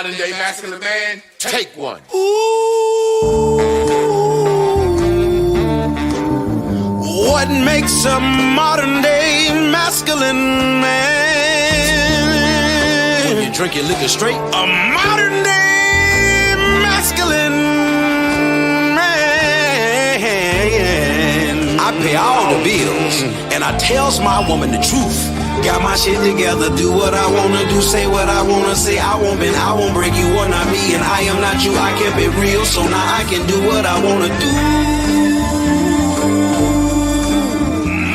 modern day masculine man, take one. Ooh, what makes a modern day masculine man? When you drink your liquor straight, a modern day masculine man. I pay all the bills and I tells my woman the truth. Got my shit together, do what I wanna do, say what I wanna say. I won't bend, I won't break, you are not me and I am not you. I kept it real, so now I can do what I wanna do.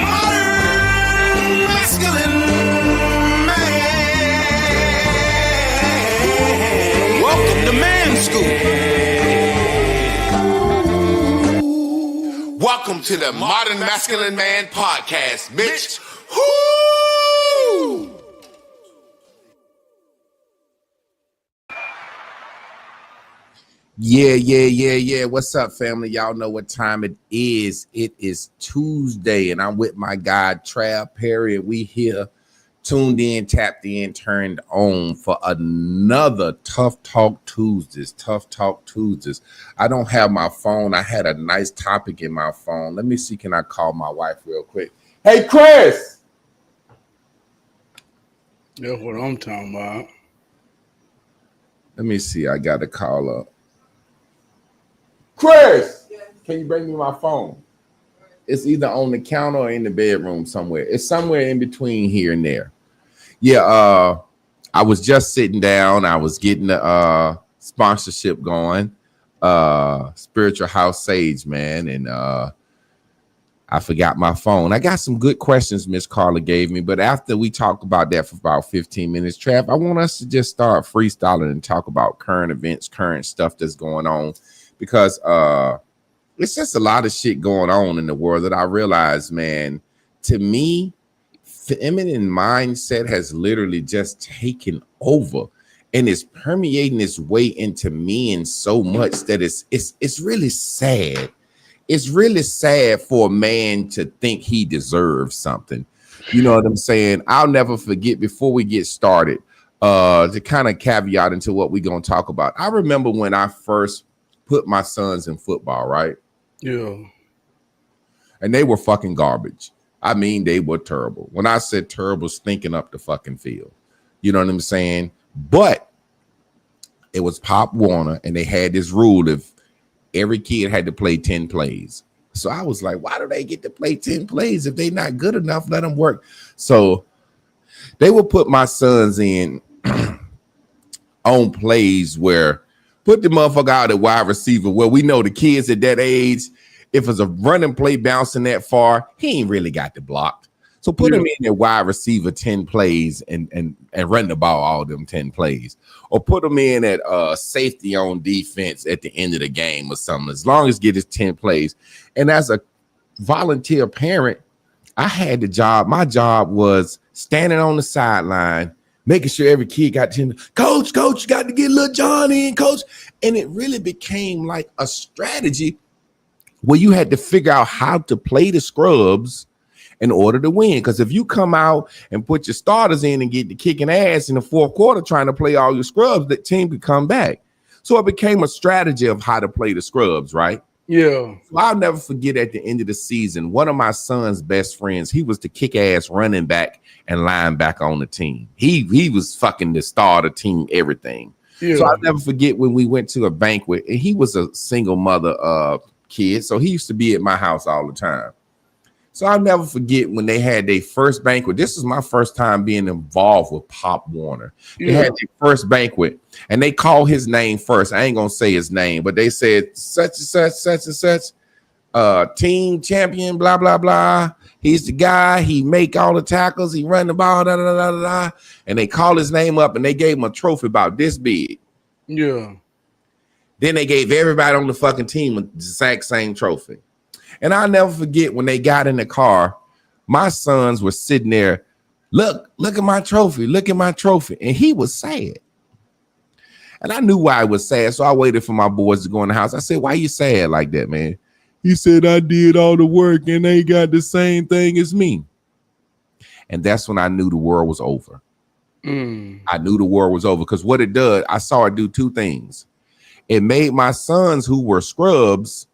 Modern masculine man. Welcome to Man School. Welcome to the Modern Masculine Man Podcast, Mitch. Woo! Yeah. What's up, family? Y'all know what time it is. It is Tuesday, and I'm with my guy, Trab Perry. We here, tuned in, tapped in, turned on for another Tough Talk Tuesdays. I don't have my phone. I had a nice topic in my phone. Let me see. Can I call my wife real quick? Hey, Chris! That's what I'm talking about. Let me see. I got to call up. Chris, can you bring me my phone? It's either on the counter or in the bedroom somewhere. It's somewhere in between here and there. Yeah, I was just sitting down. I was getting the sponsorship going. Spiritual House Sage, man. And I forgot my phone. I got some good questions Miss Carla gave me. But after we talk about that for about 15 minutes, Trav, I want us to just start freestyling and talk about current events, current stuff that's going on. Because it's just a lot of shit going on in the world that I realize, man, to me, feminine mindset has literally just taken over and is permeating its way into men so much that it's really sad. It's really sad for a man to think he deserves something. You know what I'm saying? I'll never forget, before we get started, to kind of caveat into what we're going to talk about. I remember when I first put my sons in football, right? Yeah. And they were fucking garbage. I mean, they were terrible. When I said terrible, stinking up the fucking field. You know what I'm saying? But it was Pop Warner, and they had this rule if every kid had to play 10 plays. So I was like, why do they get to play 10 plays? If they're not good enough, let them work. So they would put my sons in on plays where put the motherfucker out at wide receiver, where we know the kids at that age, if it's a running play bouncing that far, he ain't really got the block. So put him in at wide receiver 10 plays and run the ball all them 10 plays. Or put him in at safety on defense at the end of the game or something, as long as get his 10 plays. And as a volunteer parent, I had the job. My job was standing on the sideline, making sure every kid got 10. Coach, you got to get little Johnny in, coach. And it really became like a strategy where you had to figure out how to play the scrubs in order to win. Because if you come out and put your starters in and get the kicking ass in the fourth quarter trying to play all your scrubs, that team could come back. So it became a strategy of how to play the scrubs, right? Yeah. So I'll never forget, at the end of the season, one of my son's best friends, he was the kick-ass running back and linebacker on the team. He was fucking the star of the team, everything. Yeah. So I'll never forget when we went to a banquet, and he was a single mother kid, so he used to be at my house all the time. So I'll never forget when they had their first banquet. This is my first time being involved with Pop Warner. They had their first banquet, and they called his name first. I ain't gonna say his name, but they said such and such, team champion, blah blah blah. He's the guy. He make all the tackles. He run the ball, da da da da da. And they called his name up, and they gave him a trophy about this big. Yeah. Then they gave everybody on the fucking team the exact same trophy. And I'll never forget when they got in the car, my sons were sitting there, look at my trophy, and he was sad. And I knew why I was sad, so I waited for my boys to go in the house. I said, why you sad like that, man? He said, I did all the work and they got the same thing as me. And that's when I knew the world was over. I knew the war was over because what it does, I saw it do two things. It made my sons who were scrubs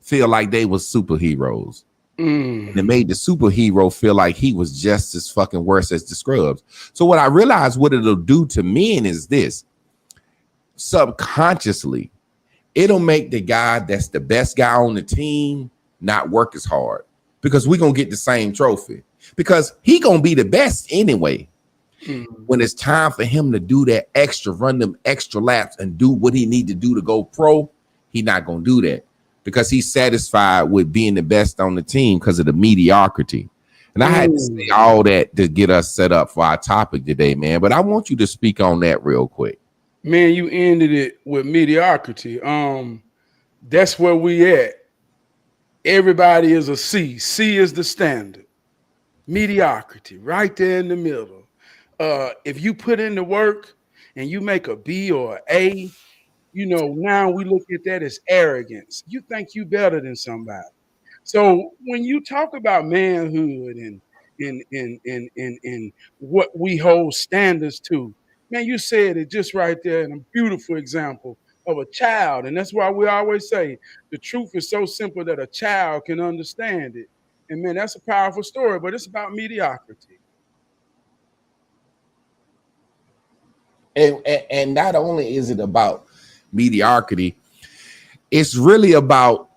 feel like they were superheroes. And it made the superhero feel like he was just as fucking worse as the scrubs. So what I realized what it'll do to men is this. Subconsciously, it'll make the guy that's the best guy on the team not work as hard because we're going to get the same trophy because he going to be the best anyway. When it's time for him to do that extra, run them extra laps and do what he need to do to go pro, he not going to do that because he's satisfied with being the best on the team because of the mediocrity. And I had to say all that to get us set up for our topic today, man. But I want you to speak on that real quick. Man, you ended it with mediocrity. That's where we at. Everybody is a C. C is the standard. Mediocrity, right there in the middle. If you put in the work and you make a B or A, now we look at that as arrogance. You think you better than somebody. So when you talk about manhood and what we hold standards to, man, you said it just right there in a beautiful example of a child. And that's why we always say the truth is so simple that a child can understand it. And man, that's a powerful story, but it's about mediocrity. And not only is it about mediocrity, it's really about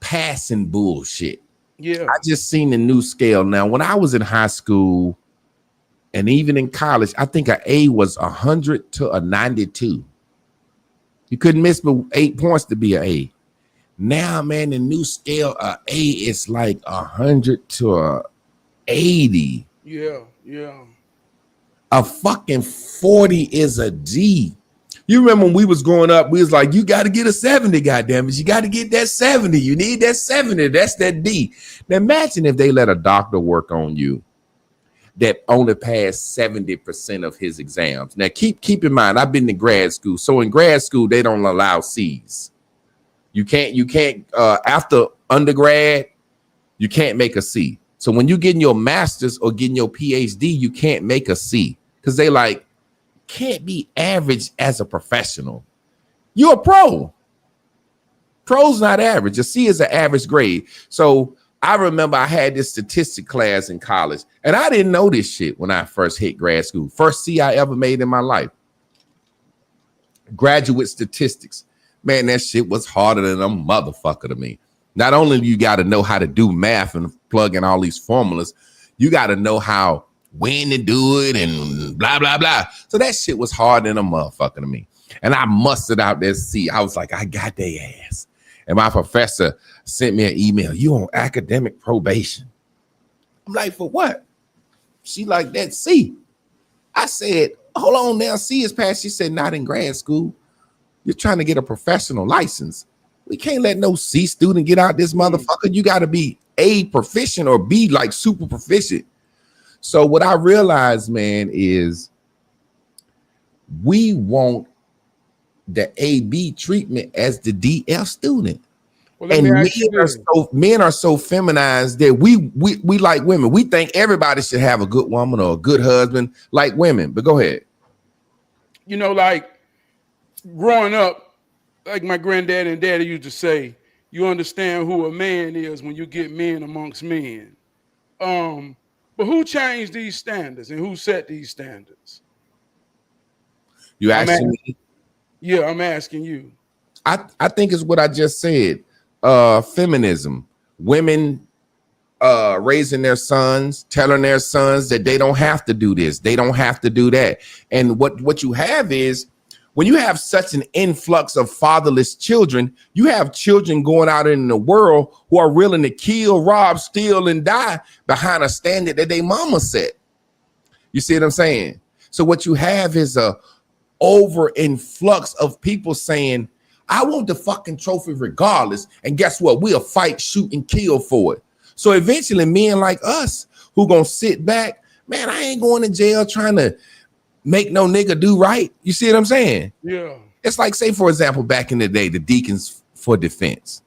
passing bullshit. Yeah. I just seen the new scale. Now, when I was in high school and even in college, I think an A was 100 to a 92. You couldn't miss but 8 points to be an A. Now, man, the new scale, a A is like 100 to a 80. Yeah. A fucking 40 is a D. You remember when we was growing up, we was like, you got to get a 70, goddammit. You got to get that 70. You need that 70. That's that D. Now imagine if they let a doctor work on you that only passed 70% of his exams. Now keep in mind, I've been to grad school. So in grad school, they don't allow C's. You can't after undergrad, you can't make a C. So when you're getting your master's or getting your PhD, you can't make a C because they like can't be average as a professional. You're a pro. Pro's not average. A C is an average grade. So I remember I had this statistic class in college, and I didn't know this shit when I first hit grad school. First C I ever made in my life. Graduate statistics. Man, that shit was harder than a motherfucker to me. Not only do you got to know how to do math and plug in all these formulas, you got to know when to do it and blah, blah, blah. So that shit was harder than a motherfucker to me. And I mustered out that C. I was like, I got their ass. And my professor sent me an email. You on academic probation. I'm like, for what? She like, that C. I said, hold on now. C is passed. She said, not in grad school. You're trying to get a professional license. We can't let no C student get out this motherfucker. You got to be A, proficient, or B, like super proficient. So what I realized, man, is we want the AB treatment as the DF student. Well, and men are so feminized that we like women. We think everybody should have a good woman or a good husband like women. But go ahead. Like growing up, like my granddad and daddy used to say, you understand who a man is when you get men amongst men. But who changed these standards and who set these standards? You asking me? Yeah, I'm asking you. I think it's what I just said. Feminism. Women raising their sons, telling their sons that they don't have to do this, they don't have to do that. And what you have is, when you have such an influx of fatherless children, you have children going out in the world who are willing to kill, rob, steal, and die behind a standard that they mama set. You see what I'm saying? So what you have is a over influx of people saying, I want the fucking trophy regardless. And guess what? We'll fight, shoot, and kill for it. So eventually men like us who gonna sit back, man, I ain't going to jail trying to make no nigga do right. You see what I'm saying? Yeah. It's like, say, for example, back in the day, the deacons for defense.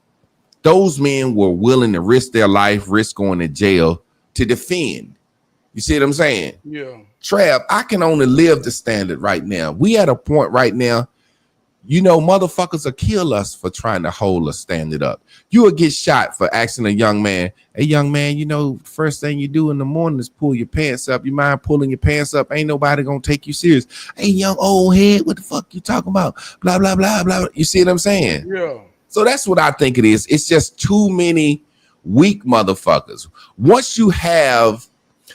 Those men were willing to risk their life, risk going to jail to defend. You see what I'm saying? Yeah. Trab, I can only live the standard right now. We at a point right now, motherfuckers will kill us for trying to hold a standard up. You will get shot for asking a young man, hey, young man, first thing you do in the morning is pull your pants up. You mind pulling your pants up? Ain't nobody gonna take you serious. Hey, young old head, what the fuck you talking about? Blah, blah, blah, blah. You see what I'm saying? Yeah. So that's what I think it is. It's just too many weak motherfuckers. Once you have,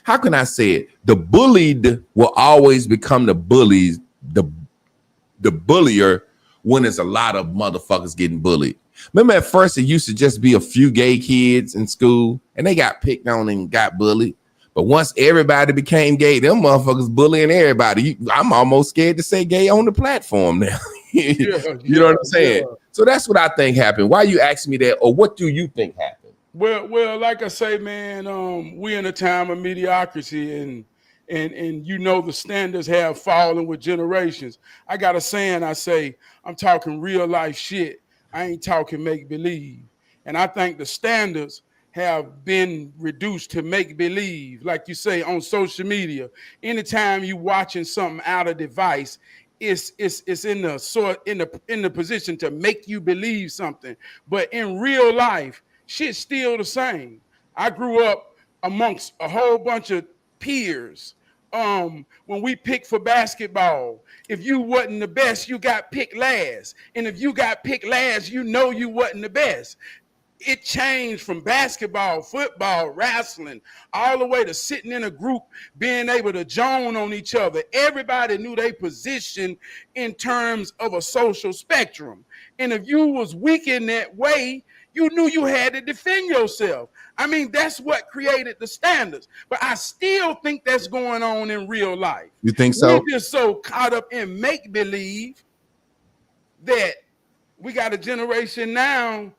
how can I say it? The bullied will always become the bullies, the bullier, when there's a lot of motherfuckers getting bullied. Remember at first it used to just be a few gay kids in school and they got picked on and got bullied. But once everybody became gay, them motherfuckers bullying everybody. I'm almost scared to say gay on the platform now. You know what I'm saying? Yeah. So that's what I think happened. Why you asking me that, or what do you think happened? Well, like I say, man, we're in a time of mediocrity, and the standards have fallen with generations. I got a saying, I say, I'm talking real life shit. I ain't talking make believe. And I think the standards have been reduced to make believe. Like you say, on social media, anytime you watching something out of device, it's in the position to make you believe something. But in real life, shit's still the same. I grew up amongst a whole bunch of peers. When we picked for basketball, if you wasn't the best, you got picked last. And if you got picked last, you wasn't the best. It changed from basketball, football, wrestling, all the way to sitting in a group, being able to join on each other. Everybody knew their position in terms of a social spectrum. And if you was weak in that way, you knew you had to defend yourself. I mean, that's what created the standards. But I still think that's going on in real life. You think so? We're just so caught up in make-believe that we got a generation now,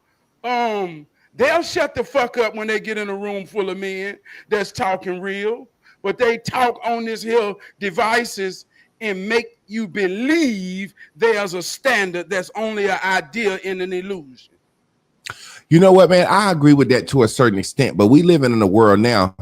they'll shut the fuck up when they get in a room full of men that's talking real, but they talk on this here devices and make you believe there's a standard that's only an idea and an illusion. You know what, man? I agree with that to a certain extent, but we live in a world now,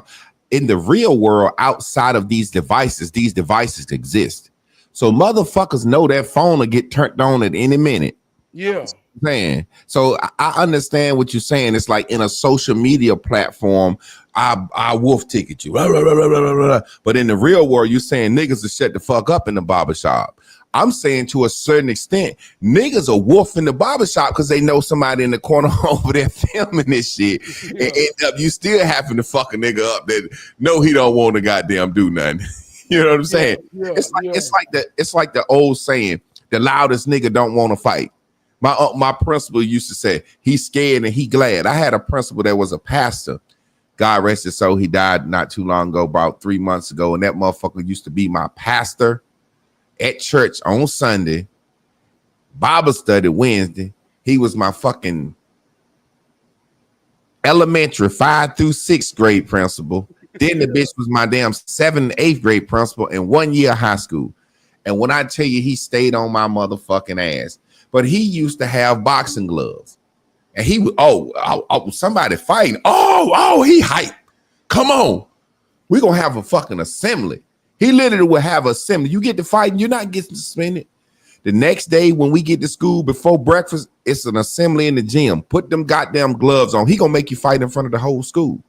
in the real world, outside of these devices exist. So motherfuckers know that phone will get turned on at any minute. Yeah. Man, so I understand what you're saying. It's like in a social media platform, I wolf ticket you. Blah, blah, blah, blah, blah, blah. But in the real world, you're saying niggas to shut the fuck up in the barbershop. I'm saying to a certain extent, niggas are wolf in the barbershop because they know somebody in the corner over there filming this shit. Yeah. And end up you still having to fuck a nigga up that know he don't want to goddamn do nothing. You know what I'm saying? Yeah, it's like the old saying, the loudest nigga don't want to fight. My principal used to say, he's scared and he glad. I had a principal that was a pastor. God rest his soul. He died not too long ago, about 3 months ago. And that motherfucker used to be my pastor at church on Sunday, Bible study Wednesday. He was my fucking elementary 5th through 6th grade principal. Then the bitch was my damn 7th and 8th grade principal and 1 year high school. And when I tell you, he stayed on my motherfucking ass. But he used to have boxing gloves. And he would, somebody fighting. He hype. Come on. We're going to have a fucking assembly. He literally would have an assembly. You get to fighting, you're not getting suspended. The next day when we get to school before breakfast, it's an assembly in the gym. Put them goddamn gloves on. He going to make you fight in front of the whole school.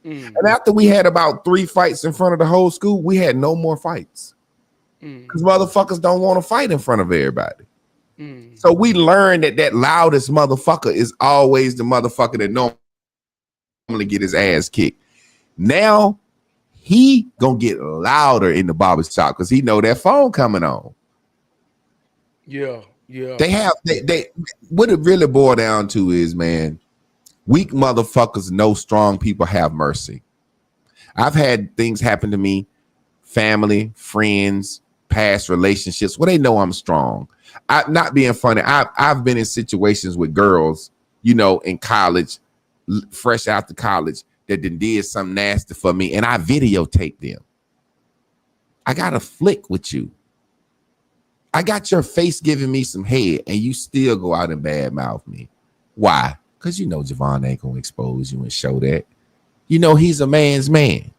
And after we had about 3 fights in front of the whole school, we had no more fights. Because motherfuckers don't want to fight in front of everybody. So we learned that loudest motherfucker is always the motherfucker that normally get his ass kicked. Now he gonna get louder in the barbershop because he know that phone coming on. Yeah. They what it really boils down to is, man, weak motherfuckers know strong people have mercy. I've had things happen to me, family, friends, past relationships where they know I'm strong. I'm not being funny. I've been in situations with girls, in college, fresh out of college, that did something nasty for me, and I videotaped them. I got a flick with you. I got your face giving me some head, and you still go out and badmouth me. Why? Because Javon ain't gonna expose you and show that. He's a man's man.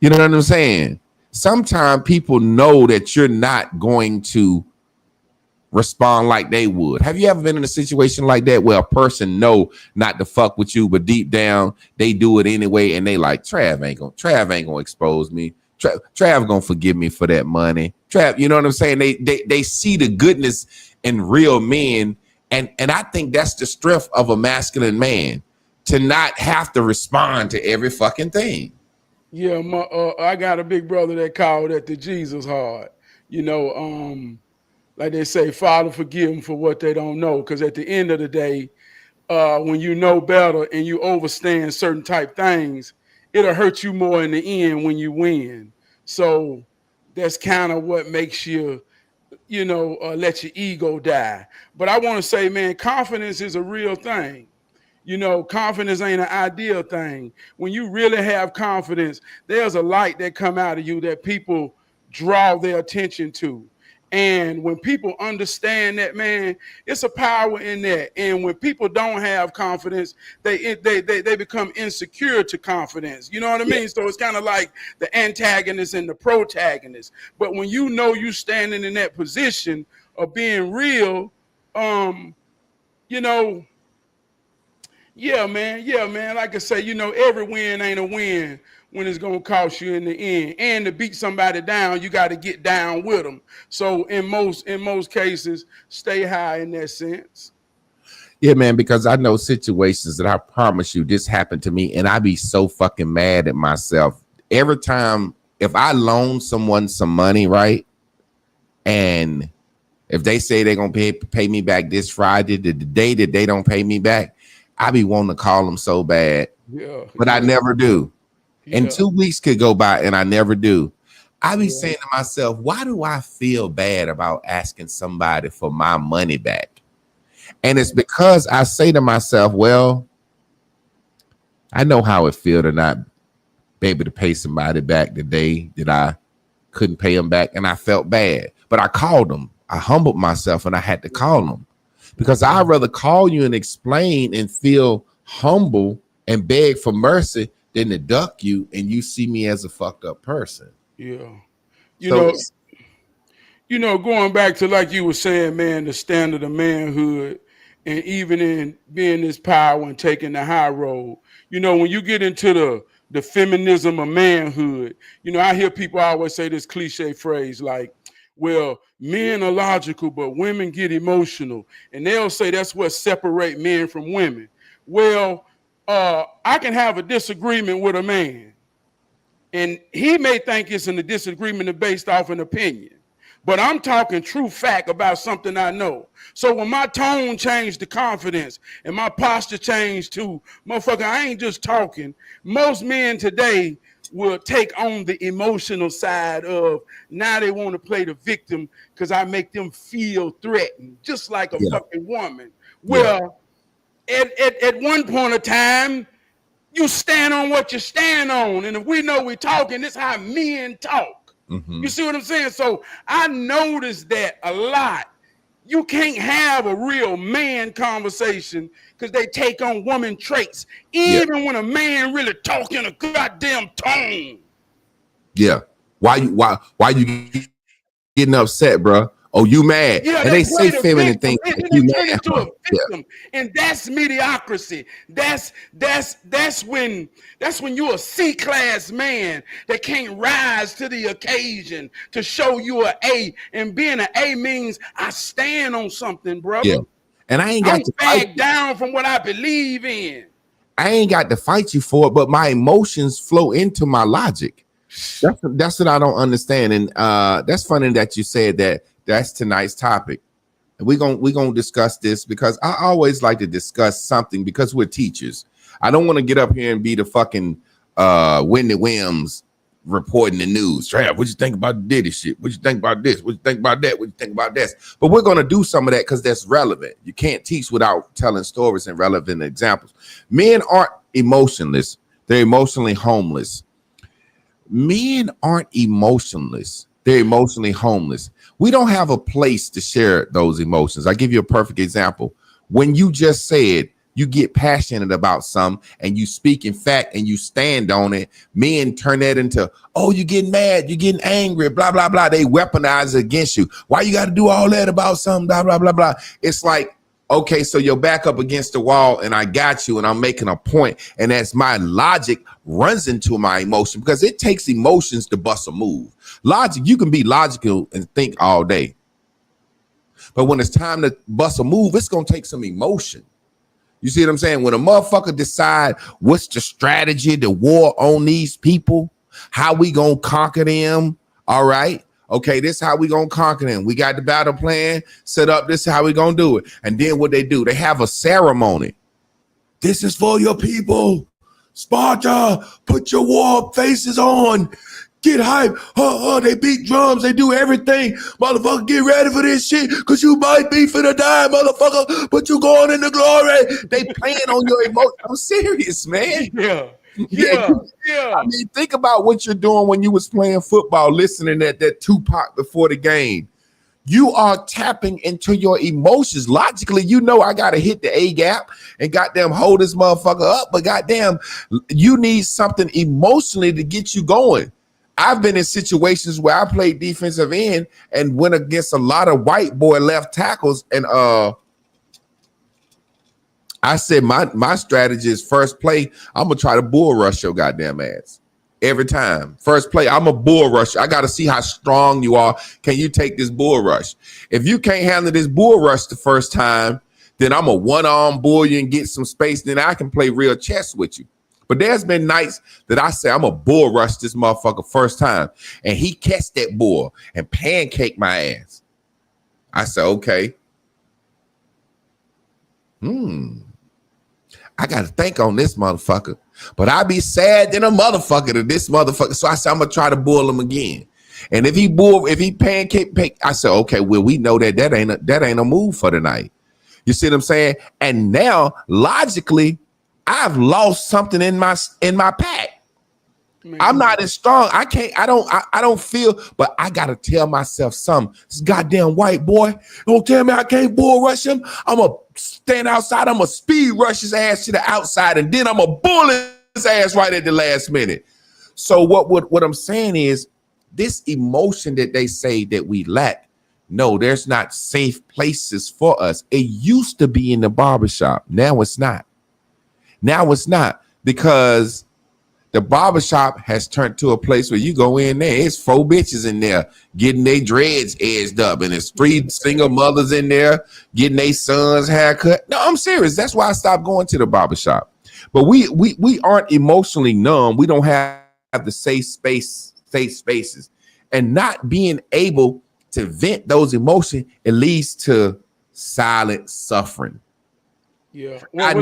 You know what I'm saying? Sometimes people know that you're not going to respond like they would. Have you ever been in a situation like that where a person know not to fuck with you, but deep down they do it anyway, and they like, Trav ain't gonna expose me. Trav gonna forgive me for that money. Trav, you know what I'm saying? They see the goodness in real men, and I think that's the strength of a masculine man, to not have to respond to every fucking thing. Yeah, I got a big brother that called at the Jesus hard. Like they say, Father, forgive them for what they don't know. Because at the end of the day, when you know better and you overstand certain type things, it'll hurt you more in the end when you win. So that's kind of what makes you, let your ego die. But I want to say, man, confidence is a real thing. Confidence ain't an ideal thing. When you really have confidence, there's a light that come out of you that people draw their attention to. And when people understand that, man, it's a power in that. And when people don't have confidence, they become insecure to confidence. You know what I mean? So it's kind of like the antagonist and the protagonist. But when you know you standing in that position of being real, you know, yeah, man. Yeah, man. Like I say, every win ain't a win when it's gonna cost you in the end. And to beat somebody down, you got to get down with them. So in most cases, stay high in that sense. Yeah, man, because I know situations that I promise you this happened to me, and I be so fucking mad at myself every time. If I loan someone some money, right, and if they say they're gonna pay me back this Friday, the day that they don't pay me back, I be wanting to call them so bad, but I never do. And 2 weeks could go by and I never do. I be saying to myself, why do I feel bad about asking somebody for my money back? And it's because I say to myself, well, I know how it feels to not be able to pay somebody back the day that I couldn't pay them back, and I felt bad. But I called them. I humbled myself and I had to call them. Because I'd rather call you and explain and feel humble and beg for mercy than to duck you and you see me as a fucked up person. Yeah. Going back to, like you were saying, man, the standard of manhood, and even in being this power and taking the high road, when you get into the feminism of manhood, I hear people always say this cliche phrase like, well, men are logical, but women get emotional. And they'll say that's what separates men from women. Well, I can have a disagreement with a man, and he may think it's a disagreement based off an opinion. But I'm talking true fact about something I know. So when my tone changed to confidence and my posture changed to, motherfucker, I ain't just talking. Most men today will take on the emotional side of, now they want to play the victim because I make them feel threatened, just like a fucking woman. Well, at one point of time, you stand on what you stand on. And if we know we're talking, this is how men talk. You see what I'm saying? So I noticed that a lot. You can't have a real man conversation because they take on woman traits, even when a man really talk in a goddamn tone. Yeah. Why you getting upset, bro? Oh, you mad? Yeah, and they say feminine things. You turn into a victim, and that's mediocrity. That's when you're a C-class man that can't rise to the occasion to show you an A. And being an A means I stand on something, brother. Yeah, and I ain't got to back down from what I believe in. I ain't got to fight you for it, but my emotions flow into my logic. That's what I don't understand, and that's funny that you said that. That's tonight's topic. And we're gonna discuss this because I always like to discuss something because we're teachers. I don't want to get up here and be the fucking Wendy Williams reporting the news. Trab, what you think about the Diddy shit? What you think about this? What you think about that? What you think about this? But we're gonna do some of that because that's relevant. You can't teach without telling stories and relevant examples. Men aren't emotionless, they're emotionally homeless. Men aren't emotionless, they're emotionally homeless. We don't have a place to share those emotions. I'll give you a perfect example. When you just said you get passionate about something and you speak in fact and you stand on it, men turn that into, oh, you're getting mad, you're getting angry, blah, blah, blah. They weaponize it against you. Why you got to do all that about something, blah, blah, blah, blah. It's like, okay, so you're back up against the wall and I got you and I'm making a point. And as my logic runs into my emotion, because it takes emotions to bust a move. Logic, you can be logical and think all day. But when it's time to bust a move, it's going to take some emotion. You see what I'm saying? When a motherfucker decide what's the strategy, the war on these people, how we going to conquer them, all right? Okay, this is how we going to conquer them. We got the battle plan set up. This is how we going to do it. And then what they do, they have a ceremony. This is for your people. Sparta, put your war faces on. Get hype. They beat drums. They do everything. Motherfucker, get ready for this shit because you might be finna die, motherfucker, but you going into glory. They playing on your emotion. I'm serious, man. Yeah. I mean, think about what you're doing when you was playing football, listening at that Tupac before the game. You are tapping into your emotions. Logically, you know I gotta hit the A gap and goddamn hold this motherfucker up, but goddamn, you need something emotionally to get you going. I've been in situations where I played defensive end and went against a lot of white boy left tackles, and I said my strategy is first play, I'm gonna try to bull rush your goddamn ass. Every time. First play, I'm a bull rush. I got to see how strong you are. Can you take this bull rush? If you can't handle this bull rush the first time, then I'm a one-arm bull you and get some space. Then I can play real chess with you. But there's been nights that I say I'm a bull rush this motherfucker first time. And he catch that bull and pancake my ass. I say, okay. I got to think on this motherfucker. But I be sad than a motherfucker to this motherfucker. So I said, I'm going to try to bull him again. And if he pancake, I said, okay, well, we know that ain't a move for tonight. You see what I'm saying? And now, logically, I've lost something in my pack. Man. I'm not as strong. I don't feel, but I got to tell myself something. This goddamn white boy, don't tell me I can't bull rush him. I'm going to stand outside. I'm going to speed rush his ass to the outside, and then I'm going to bull his ass right at the last minute. So what I'm saying is this emotion that they say that we lack, no, there's not safe places for us. It used to be in the barbershop. Now it's not. Now it's not, because the barbershop has turned to a place where you go in there, it's 4 bitches in there getting their dreads edged up, and there's 3 single mothers in there getting their sons haircut. No, I'm serious. That's why I stopped going to the barbershop. But we aren't emotionally numb. We don't have the safe spaces. And not being able to vent those emotions, it leads to silent suffering. Yeah. Well,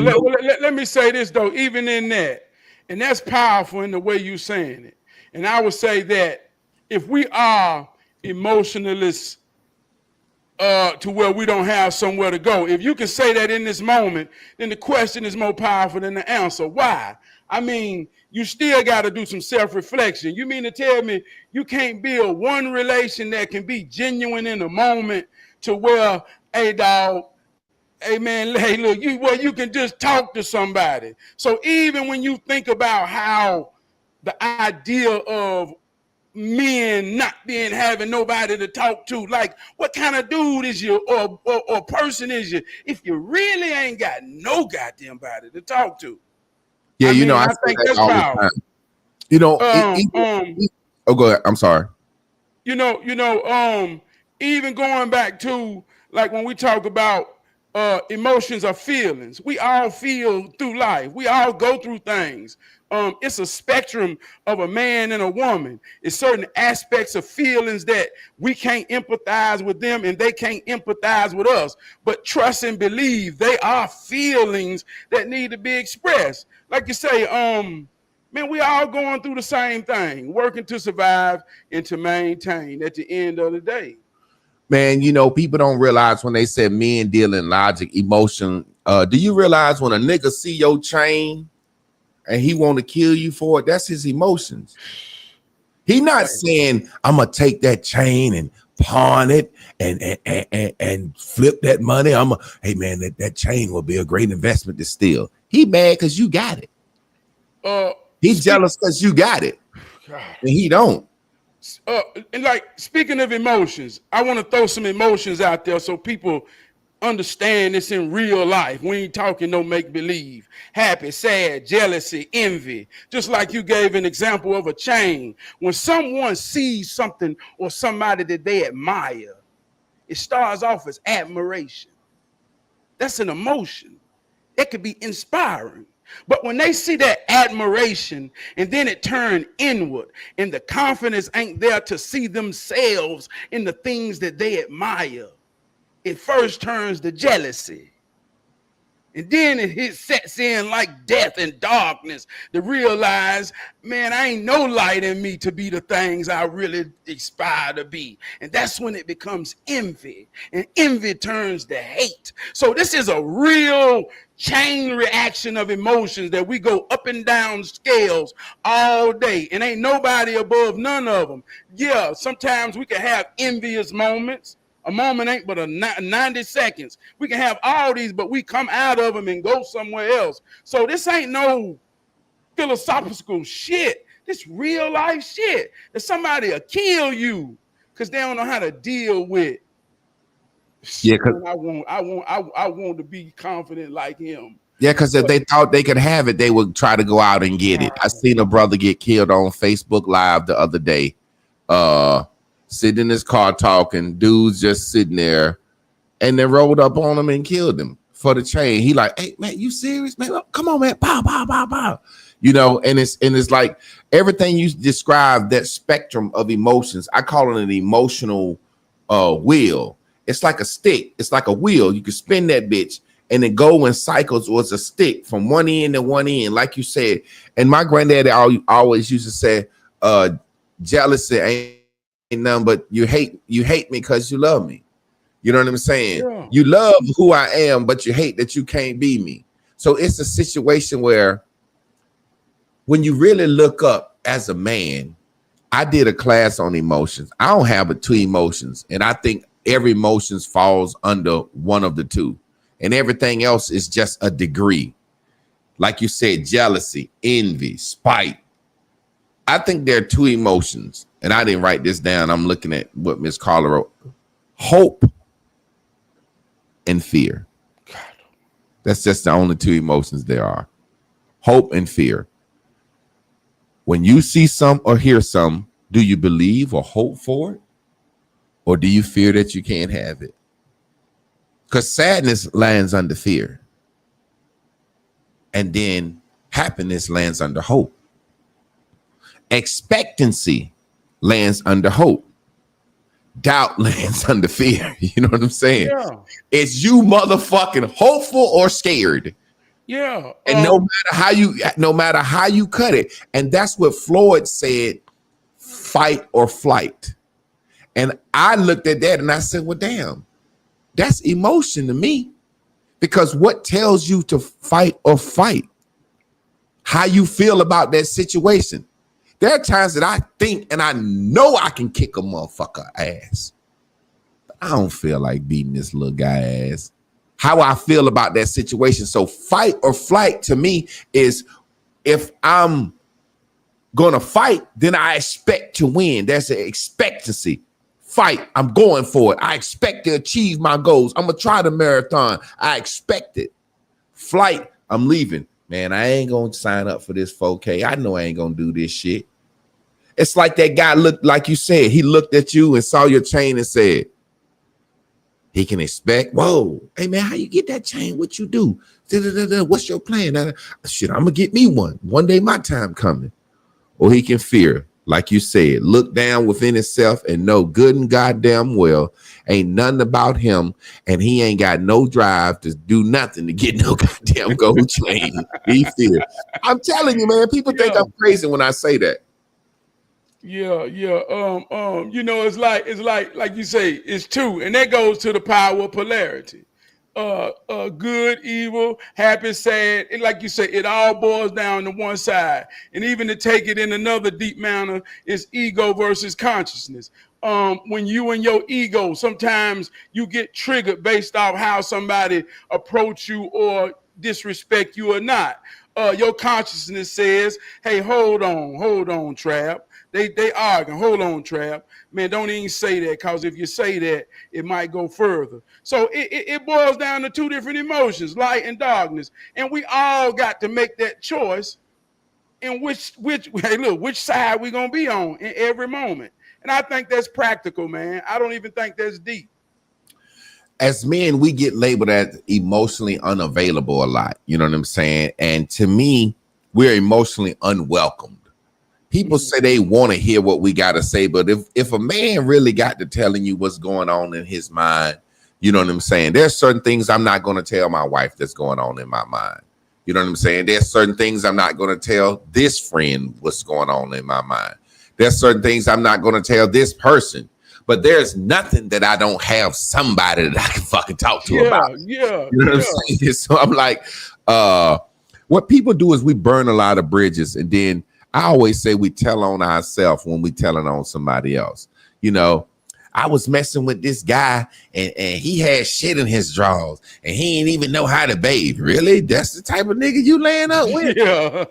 let me say this, though, even in that, and that's powerful in the way you're saying it. And I would say that if we are emotionalists to where we don't have somewhere to go, if you can say that in this moment, then the question is more powerful than the answer. Why? I mean, you still got to do some self-reflection. You mean to tell me you can't build one relation that can be genuine in the moment to where, hey, dog, hey, man, hey, look, you can just talk to somebody. So even when you think about how the idea of men not having nobody to talk to, like, what kind of dude is you or person is you if you really ain't got no goddamn body to talk to? Yeah, I think that's powerful. Go ahead. I'm sorry. Even going back to, like, when we talk about emotions or feelings, we all feel through life. We all go through things. It's a spectrum of a man and a woman. It's certain aspects of feelings that we can't empathize with them and they can't empathize with us. But trust and believe they are feelings that need to be expressed. Like you say, man, we all going through the same thing, working to survive and to maintain at the end of the day. Man, people don't realize when they said men deal in logic, emotion. Do you realize when a nigga see your chain and he want to kill you for it, that's his emotions. He not saying, I'm going to take that chain and pawn it and flip that money. Hey man, that chain will be a great investment to steal. He mad because you got it. He's jealous because you got it. God. And he don't. And like, speaking of emotions, I want to throw some emotions out there so people understand this in real life. We ain't talking no make-believe. Happy, sad, jealousy, envy. Just like you gave an example of a chain. When someone sees something or somebody that they admire, it starts off as admiration. That's an emotion. It could be inspiring. But when they see that admiration and then it turned inward and the confidence ain't there to see themselves in the things that they admire, it first turns to jealousy. And then it sets in like death and darkness to realize, man, I ain't no light in me to be the things I really aspire to be. And that's when it becomes envy. And envy turns to hate. So this is a real chain reaction of emotions that we go up and down scales all day. And ain't nobody above none of them. Yeah, sometimes we can have envious moments. A moment ain't but 90 seconds. We can have all these, but we come out of them and go somewhere else. So this ain't no philosophical shit. This real life shit. That somebody will kill you because they don't know how to deal with. Yeah, I want to be confident like him. Yeah, because if they thought they could have it, they would try to go out and get it. I seen a brother get killed on Facebook Live the other day. Sitting in his car talking, dudes just sitting there, and they rolled up on him and killed him for the chain. He like, hey man, you serious, man? Come on, man, pow, pow, pow, pow. You know, and it's like everything you described, that spectrum of emotions. I call it an emotional wheel. It's like a stick. It's like a wheel. You can spin that bitch and it go in cycles, or it's a stick from one end to one end, like you said. And my granddaddy always used to say, jealousy ain't nothing but you hate me because you love me. You know what I'm saying? Yeah. You love who I am, but you hate that you can't be me. So it's a situation where when you really look up as a man, I did a class on emotions. I don't have but two emotions, and I think every emotion falls under one of the two, and everything else is just a degree. Like you said, jealousy, envy, spite. I think there are two emotions, and I didn't write this down. I'm looking at what Miss Carla wrote. Hope and fear. God. That's just the only two emotions there are. Hope and fear. When you see some or hear some, do you believe or hope for it? Or do you fear that you can't have it? Because sadness lands under fear. And then happiness lands under hope. Expectancy lands under hope. Doubt lands under fear. You know what I'm saying? Yeah. It's you motherfucking hopeful or scared. Yeah. And no matter how you cut it. And that's what Floyd said, fight or flight. And I looked at that and I said, well, damn, that's emotion to me. Because what tells you to fight or fight? How you feel about that situation. There are times that I think and I know I can kick a motherfucker ass. But I don't feel like beating this little guy ass. How I feel about that situation. So fight or flight to me is, if I'm going to fight, then I expect to win. There's an expectancy. Fight, I'm going for it. I expect to achieve my goals. I'm going to try the marathon. I expect it. Flight, I'm leaving. Man, I ain't going to sign up for this 4K. I know I ain't going to do this shit. It's like that guy looked, like you said, he looked at you and saw your chain and said, he can expect, whoa, hey man, how you get that chain? What you do? What's your plan? Shit, I'm gonna get me one. One day my time coming. Or he can fear, like you said, look down within himself and know good and goddamn well ain't nothing about him, and he ain't got no drive to do nothing to get no goddamn gold chain. He fear. I'm telling you, man, people think I'm crazy when I say that. Yeah. You know, it's like you say, it's two, and that goes to the power of polarity. Good, evil, happy, sad. And like you say, it all boils down to one side. And even to take it in another deep manner is ego versus consciousness. when you and your ego, sometimes you get triggered based off how somebody approach you or disrespect you or not. Your consciousness says, hey, hold on, Trab. They arguing. Hold on, Trab. Man, don't even say that, because if you say that, it might go further. So it boils down to two different emotions, light and darkness. And we all got to make that choice in which hey, look, which side we gonna be on in every moment. And I think that's practical, man. I don't even think that's deep. As men, we get labeled as emotionally unavailable a lot. You know what I'm saying? And to me, we're emotionally unwelcomed. People say they want to hear what we got to say, but if a man really got to telling you what's going on in his mind, you know what I'm saying? There's certain things I'm not going to tell my wife that's going on in my mind. You know what I'm saying? There's certain things I'm not going to tell this friend what's going on in my mind. There's certain things I'm not going to tell this person. But there's nothing that I don't have somebody that I can fucking talk to about. Yeah. You know what I'm saying? So I'm like, what people do is we burn a lot of bridges. And then I always say we tell on ourselves when we telling on somebody else. You know, I was messing with this guy and he had shit in his drawers and he didn't even know how to bathe. Really? That's the type of nigga you laying up with? Yeah.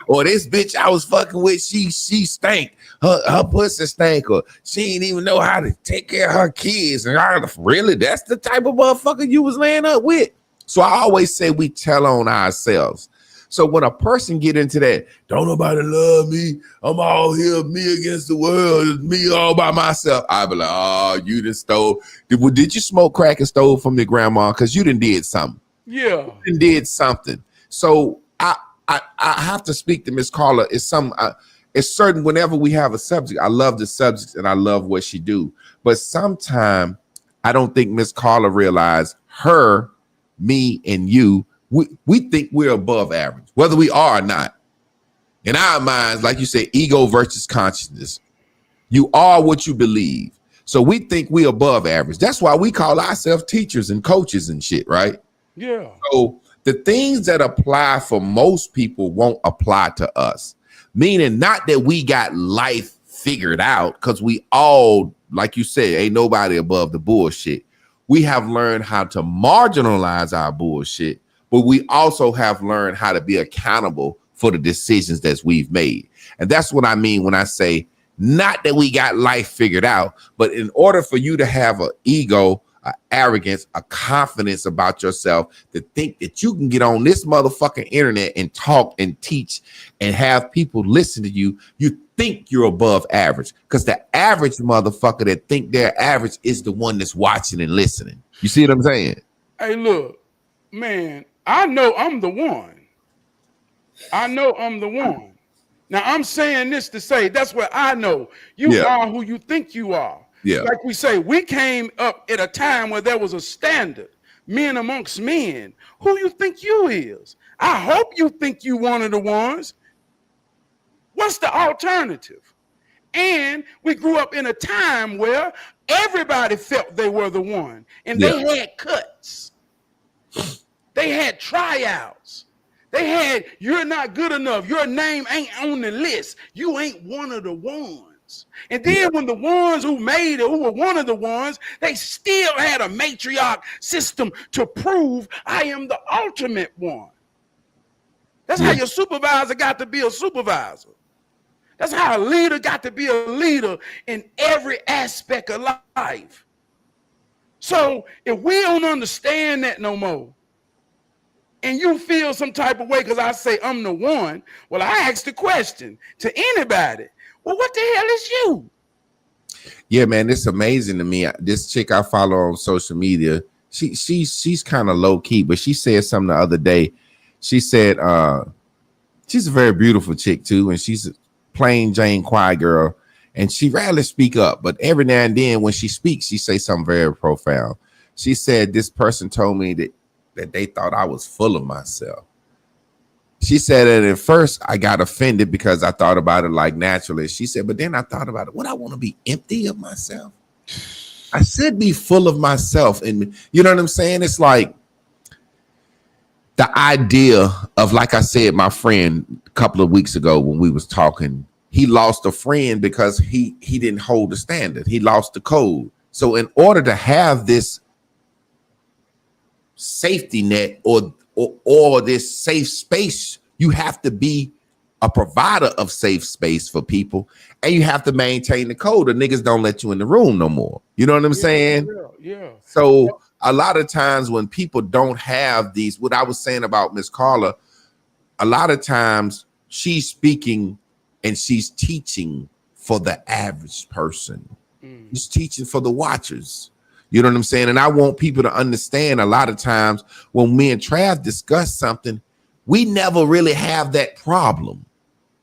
or this bitch I was fucking with, she stank. Her pussy stank, or she didn't even know how to take care of her kids. And really, that's the type of motherfucker you was laying up with. So I always say we tell on ourselves. So when a person get into that, don't nobody love me, I'm all here, me against the world, it's me all by myself, I be like, oh, you done stole. Did you smoke crack and stole from your grandma? Because you done did something. Yeah. You done did something. So I have to speak to Miss Carla. It's certain whenever we have a subject, I love the subject and I love what she do. But sometimes I don't think Miss Carla realized her, me, and you, we think we're above average, whether we are or not. In our minds, like you say, ego versus consciousness. You are what you believe. So we think we're above average. That's why we call ourselves teachers and coaches and shit, right? Yeah. So the things that apply for most people won't apply to us. Meaning not that we got life figured out, because we all, like you said, ain't nobody above the bullshit. We have learned how to marginalize our bullshit, but we also have learned how to be accountable for the decisions that we've made. And that's what I mean when I say not that we got life figured out, but in order for you to have an ego, an arrogance, a confidence about yourself, to think that you can get on this motherfucking internet and talk and teach and have people listen to you, you think you're above average. Because the average motherfucker that think they're average is the one that's watching and listening. You see what I'm saying? Hey, look, man, I know I'm the one. I know I'm the one. Now, I'm saying this to say that's what I know. You are who you think you are. Yeah. Like we say, we came up at a time where there was a standard, men amongst men. Who you think you is? I hope you think you one of the ones. What's the alternative? And we grew up in a time where everybody felt they were the one. And they had cuts. They had tryouts. They had, you're not good enough. Your name ain't on the list. You ain't one of the ones. And then when the ones who made it, who were one of the ones, they still had a matriarch system to prove I am the ultimate one. That's how your supervisor got to be a supervisor. That's how a leader got to be a leader in every aspect of life. So if we don't understand that no more, and you feel some type of way because I say I'm the one, well, I asked the question to anybody, well, what the hell is you? Yeah, man, it's amazing to me. This chick I follow on social media, she's kind of low key, but she said something the other day. She said she's a very beautiful chick too, and she's a plain Jane quiet girl, and she rarely speak up, but every now and then when she speaks, she say something very profound. She said this person told me that they thought I was full of myself. She said that at first I got offended because I thought about it like naturally. She said, but then I thought about it. Would I want to be empty of myself? I should be full of myself. And you know what I'm saying? It's like the idea of, like I said, my friend a couple of weeks ago when we was talking, he lost a friend because he didn't hold the standard. He lost the code. So in order to have this safety net or this safe space, you have to be a provider of safe space for people, and you have to maintain the code. The niggas don't let you in the room no more. You know what I'm saying? Yeah. So a lot of times when people don't have these, what I was saying about Miss Carla, a lot of times she's speaking and she's teaching for the average person. She's teaching for the watchers. You know what I'm saying? And I want people to understand a lot of times when me and Trav discuss something, we never really have that problem.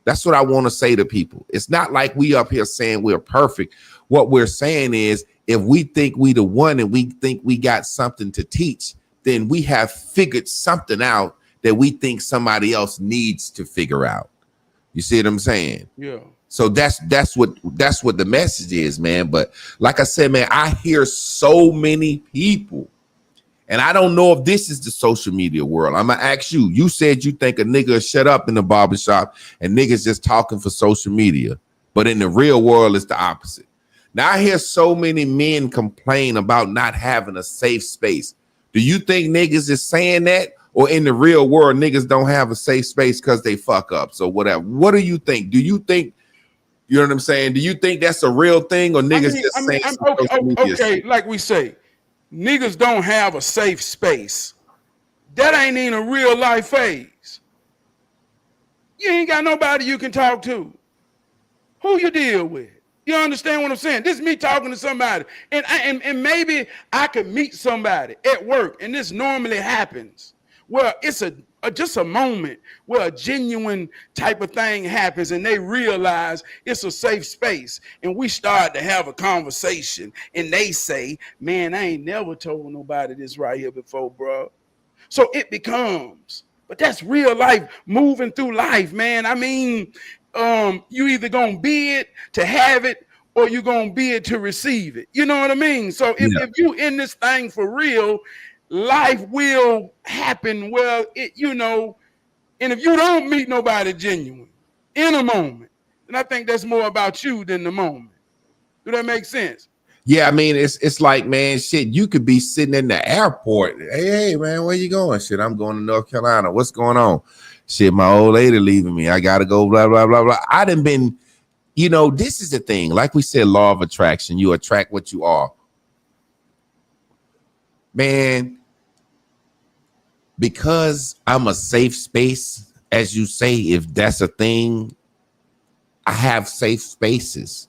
That's what I want to say to people. It's not like we up here saying we're perfect. What we're saying is if we think we the one and we think we got something to teach, then we have figured something out that we think somebody else needs to figure out. You see what I'm saying? Yeah. So that's what the message is, man. But like I said, man, I hear so many people, and I don't know if this is the social media world. I'm gonna ask you. You said you think a nigga shut up in the barbershop and niggas just talking for social media, but in the real world, it's the opposite. Now I hear so many men complain about not having a safe space. Do you think niggas is saying that? Or in the real world, niggas don't have a safe space because they fuck up. So whatever. What do you think? Do you think, you know what I'm saying? Do you think that's a real thing or niggas saying okay, like we say, niggas don't have a safe space. That ain't in a real life phase. You ain't got nobody you can talk to. Who you deal with? You understand what I'm saying? This is me talking to somebody. And maybe I could meet somebody at work, and this normally happens. Well, it's just a moment where a genuine type of thing happens and they realize it's a safe space. And we start to have a conversation and they say, man, I ain't never told nobody this right here before, bro. So it becomes, but that's real life moving through life, man. I mean, you either gonna be it to have it or you gonna be it to receive it. You know what I mean? So if you in this thing for real, life will happen. Well, and if you don't meet nobody genuine in a moment, then I think that's more about you than the moment. Do that make sense? Yeah, I mean, it's like, man, shit, you could be sitting in the airport. Hey, man, where you going? Shit, I'm going to North Carolina. What's going on? Shit, my old lady leaving me. I got to go, blah, blah, blah, blah. I done been, this is the thing. Like we said, law of attraction. You attract what you are. Man, because I'm a safe space, as you say, if that's a thing, I have safe spaces.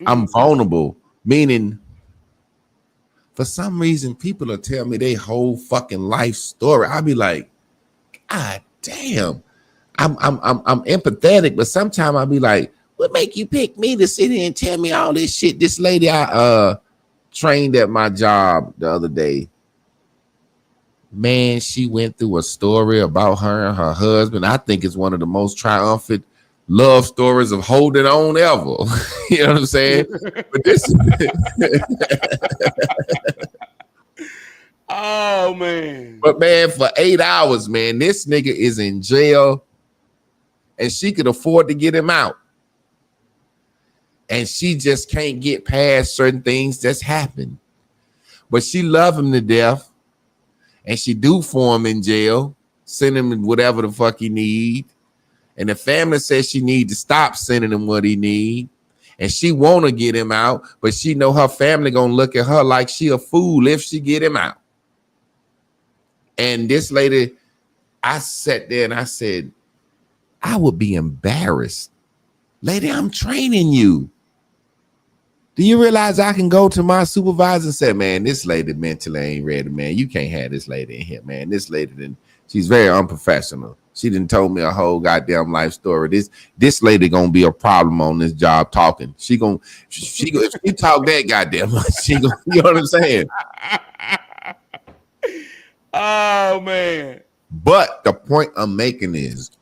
I'm vulnerable, meaning for some reason people will tell me their whole fucking life story. I'll be like, God damn. I'm empathetic, but sometimes I'll be like, what make you pick me to sit here and tell me all this shit? This lady I trained at my job the other day. Man, she went through a story about her and her husband. I think it's one of the most triumphant love stories of holding on ever. You know what I'm saying? But this oh man. But man, for 8 hours, man, this nigga is in jail and she could afford to get him out. And she just can't get past certain things that's happened. But she love him to death. And she do for him in jail, send him whatever the fuck he need. And the family says she need to stop sending him what he need. And she want to get him out, but she know her family gonna look at her like she a fool if she get him out. And this lady, I sat there and I said, I would be embarrassed. Lady, I'm training you. Do you realize I can go to my supervisor and say, man, this lady mentally ain't ready, man. You can't have this lady in here, man. This lady, she's very unprofessional. She done told me a whole goddamn life story. This lady gonna be a problem on this job talking. She if she talk that goddamn much, she gonna, you know what I'm saying? Oh man. But the point I'm making is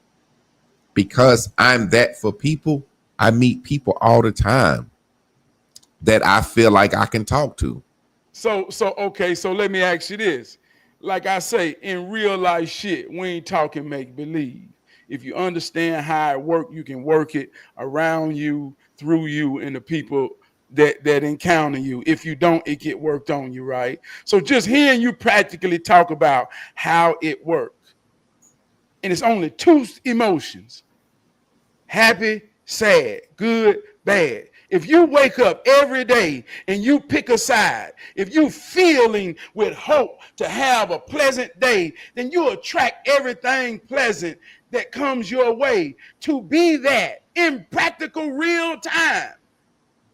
because I'm that for people, I meet people all the time that I feel like I can talk to. So okay, so let me ask you this. Like I say, in real life shit, we ain't talking make believe. If you understand how it works, you can work it around you, through you, and the people that encounter you. If you don't, it get worked on you, right? So just hearing you practically talk about how it works, and it's only two emotions: happy, sad, good, bad. If you wake up every day and you pick a side, if you feeling with hope to have a pleasant day, then you attract everything pleasant that comes your way to be that in practical real time.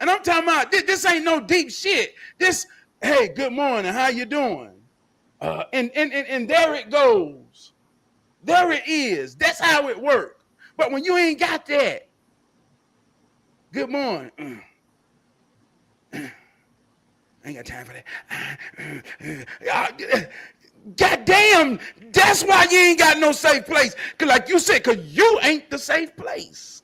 And I'm talking about this ain't no deep shit. This, hey, good morning, how you doing? And there it goes. There it is. That's how it works. But when you ain't got that, good morning. I ain't got time for that. God damn, that's why you ain't got no safe place. Cause like you said, cause you ain't the safe place.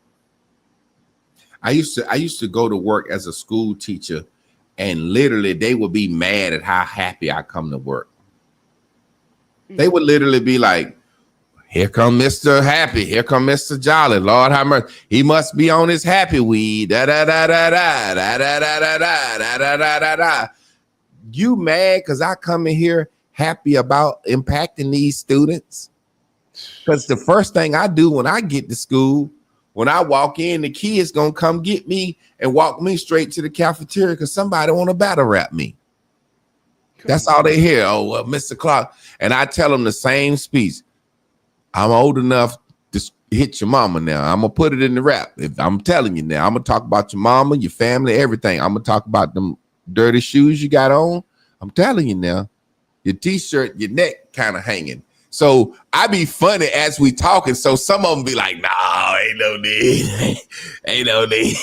I used to go to work as a school teacher, and literally they would be mad at how happy I come to work. They would literally be like, here come Mr. Happy. Here come Mr. Jolly. Lord have mercy. He must be on his happy weed. Da da da da da da da da da da da da da da. You mad because I come in here happy about impacting these students? Because the first thing I do when I get to school, when I walk in, the kids gonna come get me and walk me straight to the cafeteria because somebody want to battle rap me. That's all they hear. Oh, well, Mr. Clark. And I tell them the same speech. I'm old enough to hit your mama now. I'm going to put it in the rap. If I'm telling you now, I'm going to talk about your mama, your family, everything. I'm going to talk about them dirty shoes you got on. I'm telling you now, your t-shirt, your neck kind of hanging. So I be funny as we talking. So some of them be like, nah, ain't no need. Ain't no need.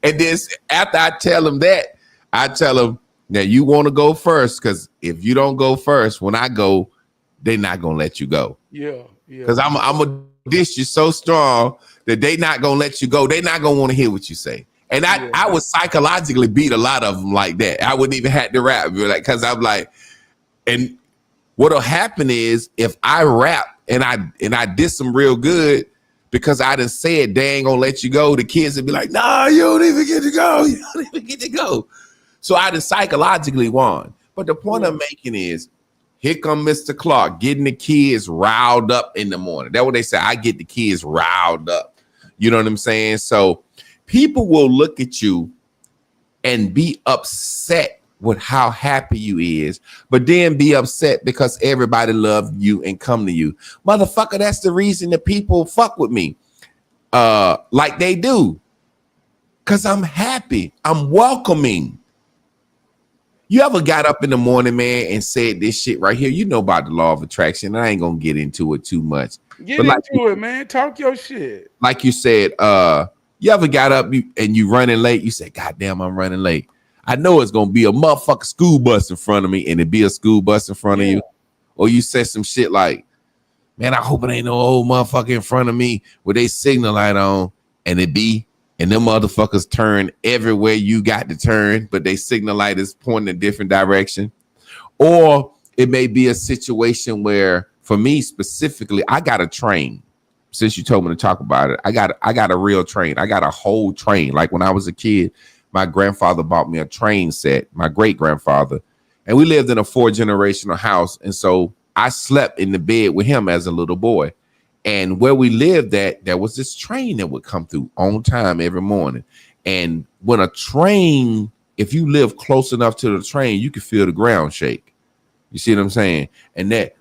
And then after I tell them that, I tell them, now you want to go first, because if you don't go first, when I go, they're not gonna let you go. Yeah. Because I'm gonna dish you so strong that they not gonna let you go. They're not gonna want to hear what you say. And I would psychologically beat a lot of them like that. I wouldn't even have to rap, because I'm like, and what'll happen is if I rap and I diss them real good because I done said they ain't gonna let you go, the kids would be like, nah, you don't even get to go. You don't even get to go. So I done psychologically won. But the point I'm making is, here come Mr. Clark getting the kids riled up in the morning. That's what they say. I get the kids riled up. You know what I'm saying? So people will look at you and be upset with how happy you is, but then be upset because everybody love you and come to you. Motherfucker, that's the reason that people fuck with me like they do. Because I'm happy. I'm welcoming. You ever got up in the morning, man, and said this shit right here? You know about the law of attraction. I ain't gonna get into it too much. Get into it, man. Talk your shit. Like you said, you ever got up and you running late? You said, God damn, I'm running late. I know it's gonna be a motherfucking school bus in front of me, and it be a school bus in front of you. Or you said some shit like, man, I hope it ain't no old motherfucker in front of me with they signal light on, and it be. And them motherfuckers turn everywhere you got to turn, but they signal light is pointing a different direction. Or it may be a situation where, for me specifically, I got a train. Since you told me to talk about it, I got a real train. I got a whole train. Like when I was a kid, my grandfather bought me a train set, my great grandfather, and we lived in a 4-generational house. And so I slept in the bed with him as a little boy. And where we lived at, there was this train that would come through on time every morning. And when a train, if you live close enough to the train, you can feel the ground shake. You see what I'm saying? And that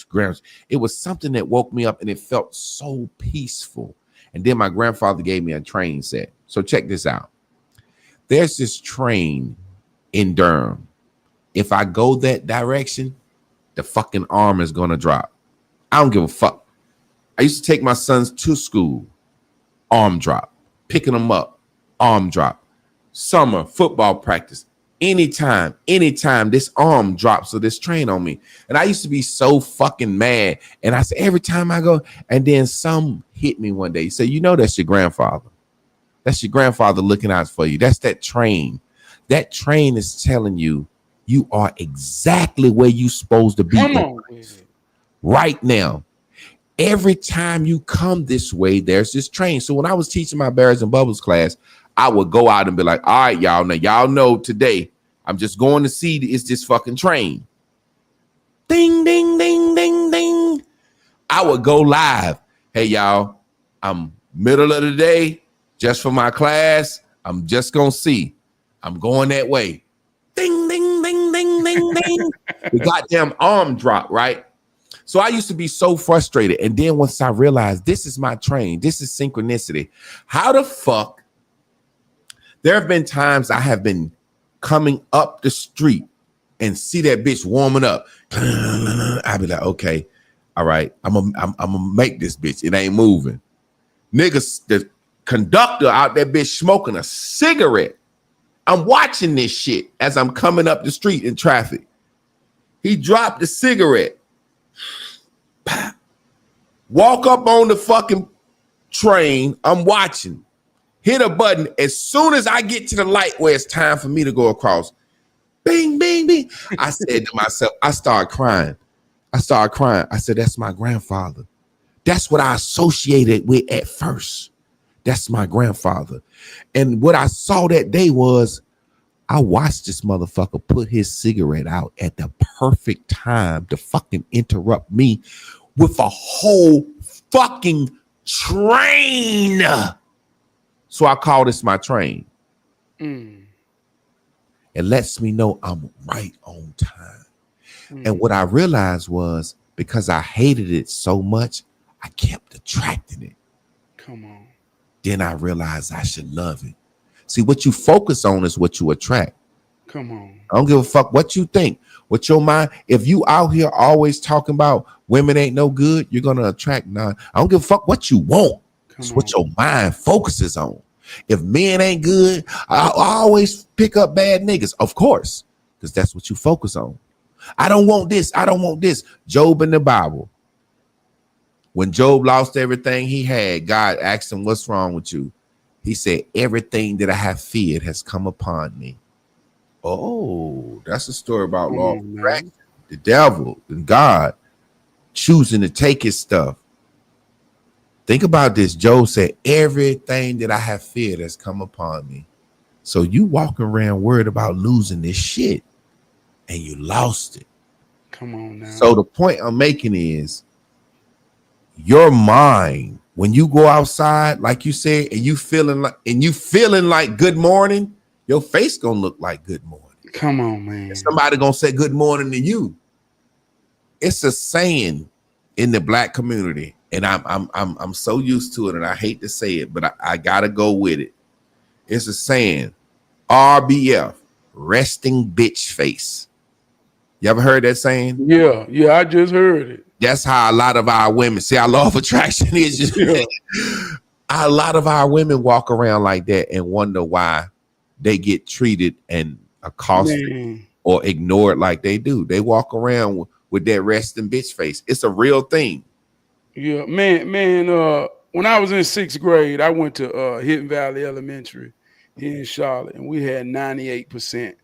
ground, it was something that woke me up, and it felt so peaceful. And then my grandfather gave me a train set. So check this out. There's this train in Durham. If I go that direction, the fucking arm is going to drop. I don't give a fuck. I used to take my sons to school. Arm drop. Picking them up. Arm drop. Summer, football practice. Anytime this arm drops of this train on me. And I used to be so fucking mad. And I said, every time I go, and then some hit me one day. He said, you know, that's your grandfather. That's your grandfather looking out for you. That's that train. That train is telling you You are exactly where you supposed to be Come in on with life it. right now. Every time you come this way, there's this train. So when I was teaching my Bears and Bubbles class, I would go out and be like, all right, y'all. Now, y'all know today I'm just going to see is this fucking train. Ding, ding, ding, ding, ding. I would go live. Hey, y'all, I'm middle of the day just for my class. I'm just going to see. I'm going that way. Ding, ding, ding, ding, ding, ding. The goddamn arm drop, right? So I used to be so frustrated. And then once I realized this is my train, this is synchronicity. How the fuck? There have been times I have been coming up the street and see that bitch warming up. I'd be like, okay, all right, I'm gonna make this bitch. It ain't moving. Niggas, the conductor out there bitch smoking a cigarette. I'm watching this shit as I'm coming up the street in traffic. He dropped the cigarette. Walk up on the fucking train. I'm watching. Hit a button. As soon as I get to the light where it's time for me to go across, bing, bing, bing. I said to myself, I started crying. I said, that's my grandfather. That's what I associated with at first. That's my grandfather. And what I saw that day was I watched this motherfucker put his cigarette out at the perfect time to fucking interrupt me with a whole fucking train. So I call this my train. It lets me know I'm right on time. And what I realized was because I hated it so much, I kept attracting it. Come on. Then I realized I should love it. See, what you focus on is what you attract. Come on. I don't give a fuck what you think. What your mind, if you out here always talking about women ain't no good, you're going to attract none. I don't give a fuck what you want. It's what your mind focuses on. If men ain't good, I always pick up bad niggas. Of course, because that's what you focus on. I don't want this. I don't want this. Job in the Bible. When Job lost everything he had, God asked him, what's wrong with you? He said, everything that I have feared has come upon me. Oh, that's a story about law of attraction. The devil and God choosing to take his stuff. Think about this. Job said, everything that I have feared has come upon me. So you walking around worried about losing this shit and you lost it. Come on now. So the point I'm making is your mind, when you go outside, like you said, and you feeling like good morning, your face gonna look like good morning. Come on, man. Somebody gonna say good morning to you. It's a saying in the black community, and I'm so used to it, and I hate to say it, but I gotta go with it. It's a saying, RBF, resting bitch face. You ever heard that saying? Yeah, I just heard it. That's how a lot of our women see our law of attraction is. Just, a lot of our women walk around like that and wonder why they get treated and accosted or ignored like they do. They walk around with that resting bitch face. It's a real thing. Yeah, man. When I was in 6th grade, I went to Hidden Valley Elementary here in Charlotte, and we had 98%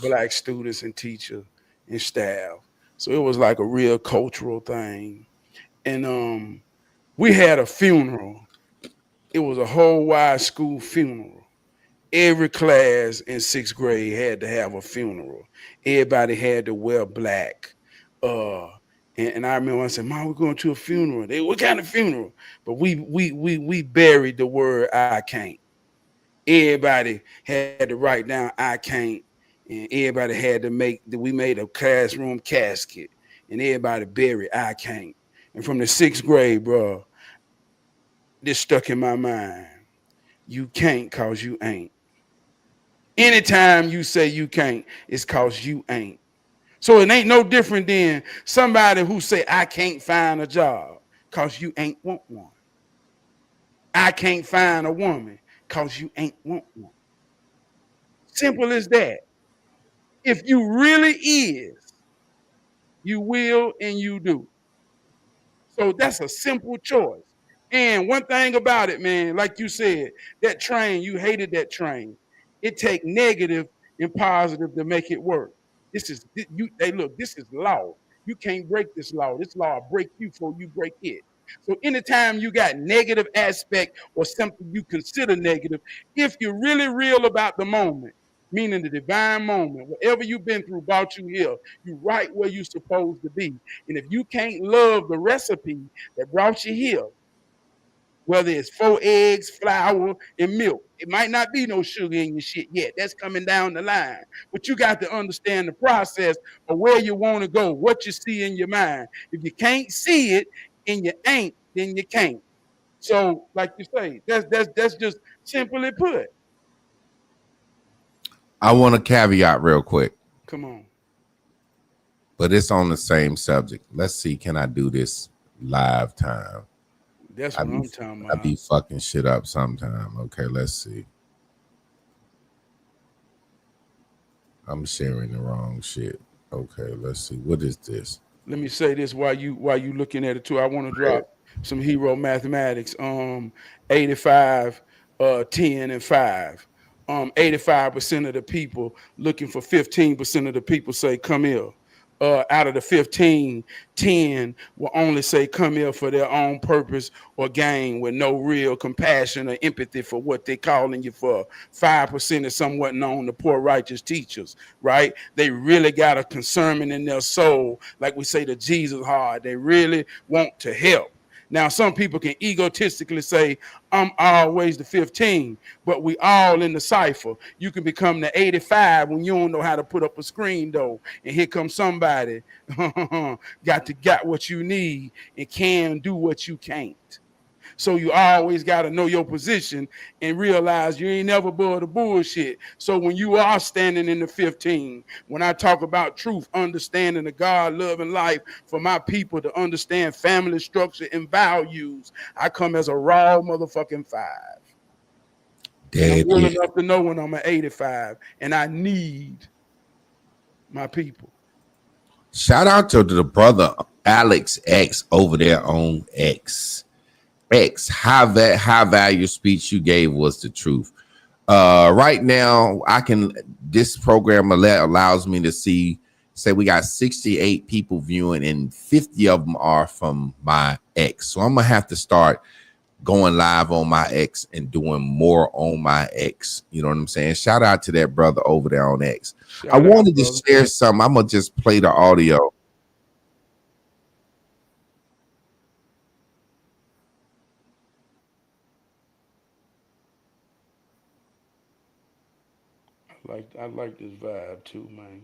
black students and teachers and staff. So it was like a real cultural thing. And we had a funeral. It was a whole wide school funeral. Every class in 6th grade had to have a funeral. Everybody had to wear black. And I remember I said, Mom, we're going to a funeral. What kind of funeral? But we buried the word I can't. Everybody had to write down I can't. And everybody had to we made a classroom casket. And everybody buried I can't. And from the 6th grade, bro, this stuck in my mind. You can't cause you ain't. Anytime you say you can't, it's cause you ain't. So it ain't no different than somebody who say I can't find a job cause you ain't want one. I can't find a woman cause you ain't want one. Simple as that. If you really is, you will and you do. So that's a simple choice. And one thing about it, man, like you said, that train, you hated that train. It take negative and positive to make it work. This is law. You can't break this law. This law will break you before you break it. So anytime you got negative aspect or something you consider negative, if you're really real about the moment, meaning the divine moment, whatever you've been through brought you here, you right where you're supposed to be. And if you can't love the recipe that brought you here, whether it's 4 eggs, flour, and milk. It might not be no sugar in your shit yet. That's coming down the line. But you got to understand the process of where you want to go, what you see in your mind. If you can't see it and you ain't, then you can't. So, like you say, that's just simply put. I want a caveat real quick, Come on. but it's on the same subject. Let's see, can I do this live time? That's what I'm talking about. I be fucking shit up sometime. Okay, let's see. I'm sharing the wrong shit. Okay, let's see. What is this? Let me say this while you looking at it too. I want to drop some hero mathematics. 85, 10, and 5. 85% of the people looking for 15% of the people say come here. Out of the 15, 10 will only say come here for their own purpose or gain with no real compassion or empathy for what they're calling you for. 5% is somewhat known to poor righteous teachers, right? They really got a concern in their soul, like we say to Jesus heart. They really want to help. Now, some people can egotistically say, I'm always the 15, but we all in the cipher. You can become the 85 when you don't know how to put up a screen, though. And here comes somebody got what you need and can do what you can't. So you always got to know your position and realize you ain't never above the bullshit. So when you are standing in the 15, when I talk about truth, understanding the God, love, and life for my people to understand family structure and values, I come as a raw motherfucking 5. And I'm real enough to know when I'm an 85, and I need my people. Shout out to the brother Alex X over there on X. High value speech you gave was the truth. Right now, this program allows me to say we got 68 people viewing and 50 of them are from my X. So I'm gonna have to start going live on my X and doing more on my X. You know what I'm saying? Shout out to that brother over there on X. I wanted to share some. I'm gonna just play the audio. I like this vibe too, man.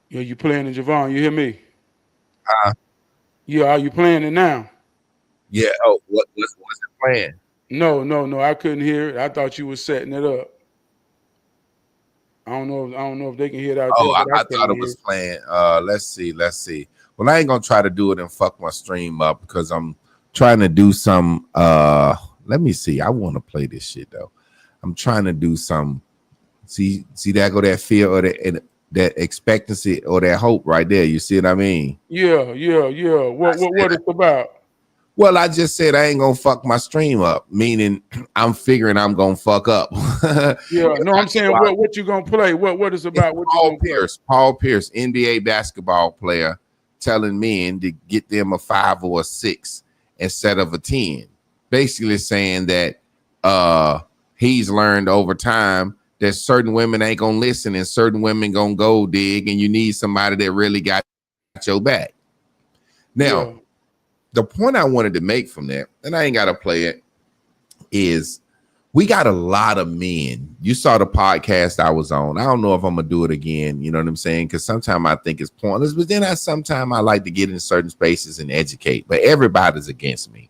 Yo, you playing it, Javon? You hear me? Yeah, are you playing it now? Yeah. Oh, what's it playing? No. I couldn't hear it. I thought you were setting it up. I don't know if they can hear that out there, but I thought it was playing. Let's see. Well, I ain't gonna try to do it and fuck my stream up because I'm trying to do some. Let me see. I want to play this shit though. I'm trying to do some. See that go that fear or that expectancy or that hope right there. You see what I mean? Yeah. What it's about? Well, I just said I ain't gonna fuck my stream up, meaning I'm figuring I'm gonna fuck up. Yeah, no, I'm saying what you gonna play? What is about? What Paul Pierce, NBA basketball player, telling men to get them a 5 or a 6 instead of a 10. Basically saying that he's learned over time that certain women ain't gonna listen and certain women gonna go dig, and you need somebody that really got your back. Now, the point I wanted to make from that, and I ain't gotta play it, is we got a lot of men. You saw the podcast I was on. I don't know if I'm gonna do it again. You know what I'm saying? Because sometimes I think it's pointless, but then sometimes I like to get in certain spaces and educate. But everybody's against me.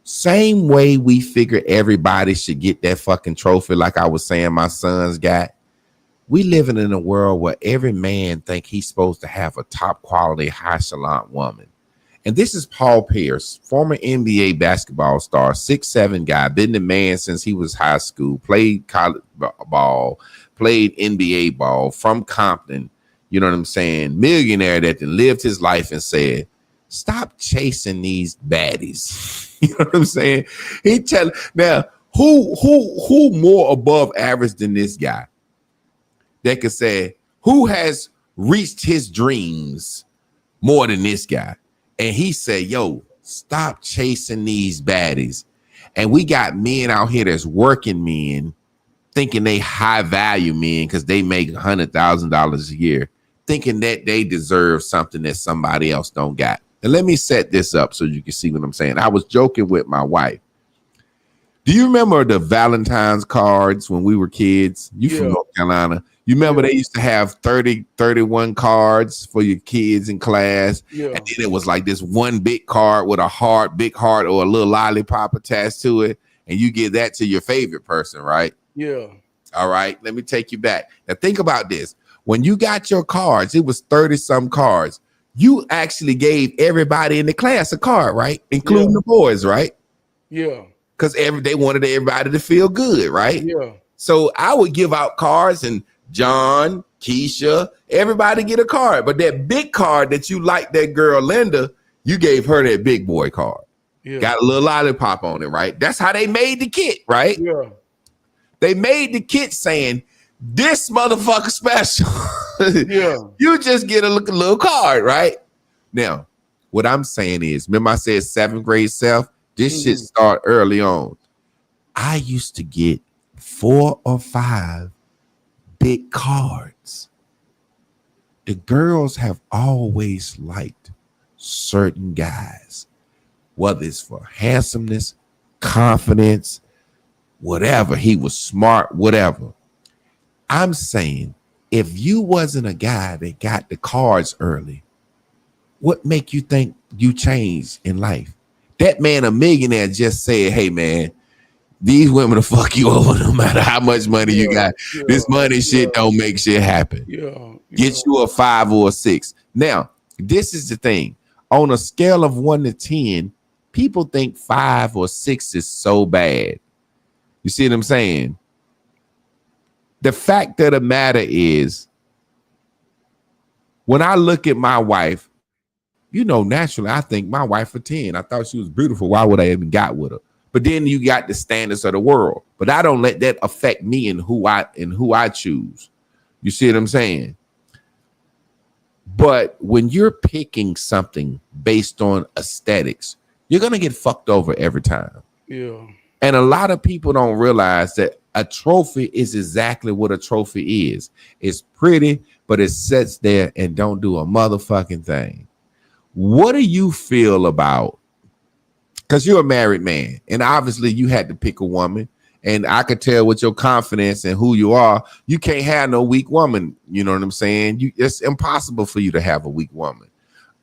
Same way we figure everybody should get that fucking trophy, like I was saying my sons got. We living in a world where every man think he's supposed to have a top quality, high echelon woman. And this is Paul Pierce, former NBA basketball star, 6'7" guy, been the man since he was high school, played college ball, played NBA ball from Compton, you know what I'm saying, millionaire that lived his life and said, stop chasing these baddies. You know what I'm saying? He tell now who more above average than this guy that could say who has reached his dreams more than this guy? And he said, yo, stop chasing these baddies. And we got men out here that's working men thinking they high value men because they make $100,000 a year, thinking that they deserve something that somebody else don't got. And let me set this up so you can see what I'm saying. I was joking with my wife. Do you remember the Valentine's cards when we were kids? You from North Carolina. You remember they used to have 30, 31 cards for your kids in class. Yeah. And then it was like this one big card with a heart, big heart, or a little lollipop attached to it. And you give that to your favorite person, right? Yeah. All right. Let me take you back. Now think about this. When you got your cards, it was 30 some cards. You actually gave everybody in the class a card, right? Including the boys, right? Yeah. Because they wanted everybody to feel good, right? Yeah. So I would give out cards and John, Keisha, everybody get a card. But that big card that you liked that girl, Linda, you gave her that big boy card. Yeah. Got a little lollipop on it, right? That's how they made the kit, right? Yeah. They made the kit saying, this motherfucker special. Yeah. You just get a little card, right? Now, what I'm saying is, remember I said 7th grade self? This shit start early on. I used to get 4 or 5 big cards. The girls have always liked certain guys, whether it's for handsomeness, confidence, whatever. He was smart, whatever. I'm saying, if you wasn't a guy that got the cards early, what make you think you changed in life? That man, a millionaire, just said, hey, man, these women will fuck you over no matter how much money you got. This money shit don't make shit happen. Get you a 5 or a 6. Now, this is the thing. On a scale of 1 to 10, people think 5 or 6 is so bad. You see what I'm saying? The fact of the matter is, when I look at my wife, you know, naturally, I think my wife a 10. I thought she was beautiful. Why would I even got with her? But then you got the standards of the world. But I don't let that affect me and who I choose. You see what I'm saying? But when you're picking something based on aesthetics, you're gonna get fucked over every time. Yeah. And a lot of people don't realize that a trophy is exactly what a trophy is. It's pretty, but it sits there and don't do a motherfucking thing. What do you feel about, because you're a married man and obviously you had to pick a woman, and I could tell with your confidence and who you are, you can't have no weak woman. You know what I'm saying? It's impossible for you to have a weak woman.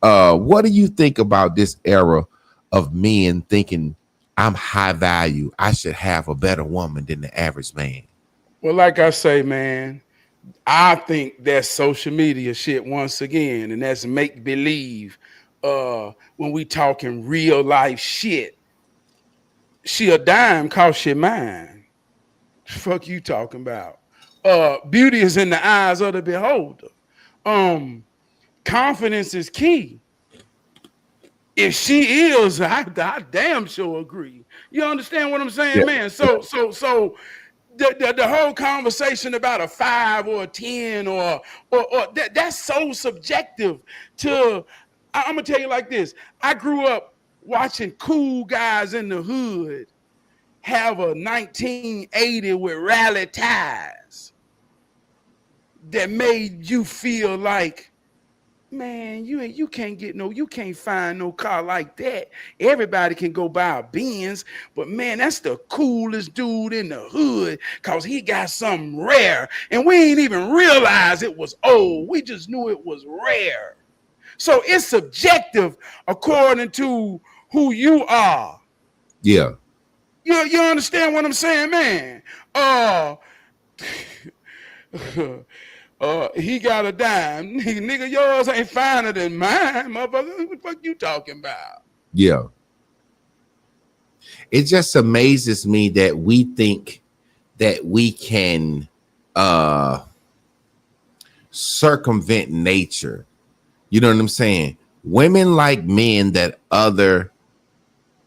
What do you think about this era of men thinking I'm high value, I should have a better woman than the average man? Well, like I say, man, I think that's social media shit once again, and that's make believe. When we talking real life shit, she a dime, cause she mine. Fuck you talking about? Beauty is in the eyes of the beholder. Confidence is key. If she is, I damn sure agree. You understand what I'm saying, man? So the whole conversation about a 5 or a 10 or that's so subjective to. I'm gonna tell you like this. I grew up watching cool guys in the hood have a 1980 with rally ties that made you feel like, man, you can't find no car like that. Everybody can go buy a Benz, but man, that's the coolest dude in the hood because he got something rare, and we ain't even realize it was old. We just knew it was rare. So it's subjective according to who you are. Yeah. You understand what I'm saying, man? He got a dime. Nigga, yours ain't finer than mine, motherfucker. What the fuck you talking about? Yeah. It just amazes me that we think that we can circumvent nature. You know what I'm saying? Women like men that other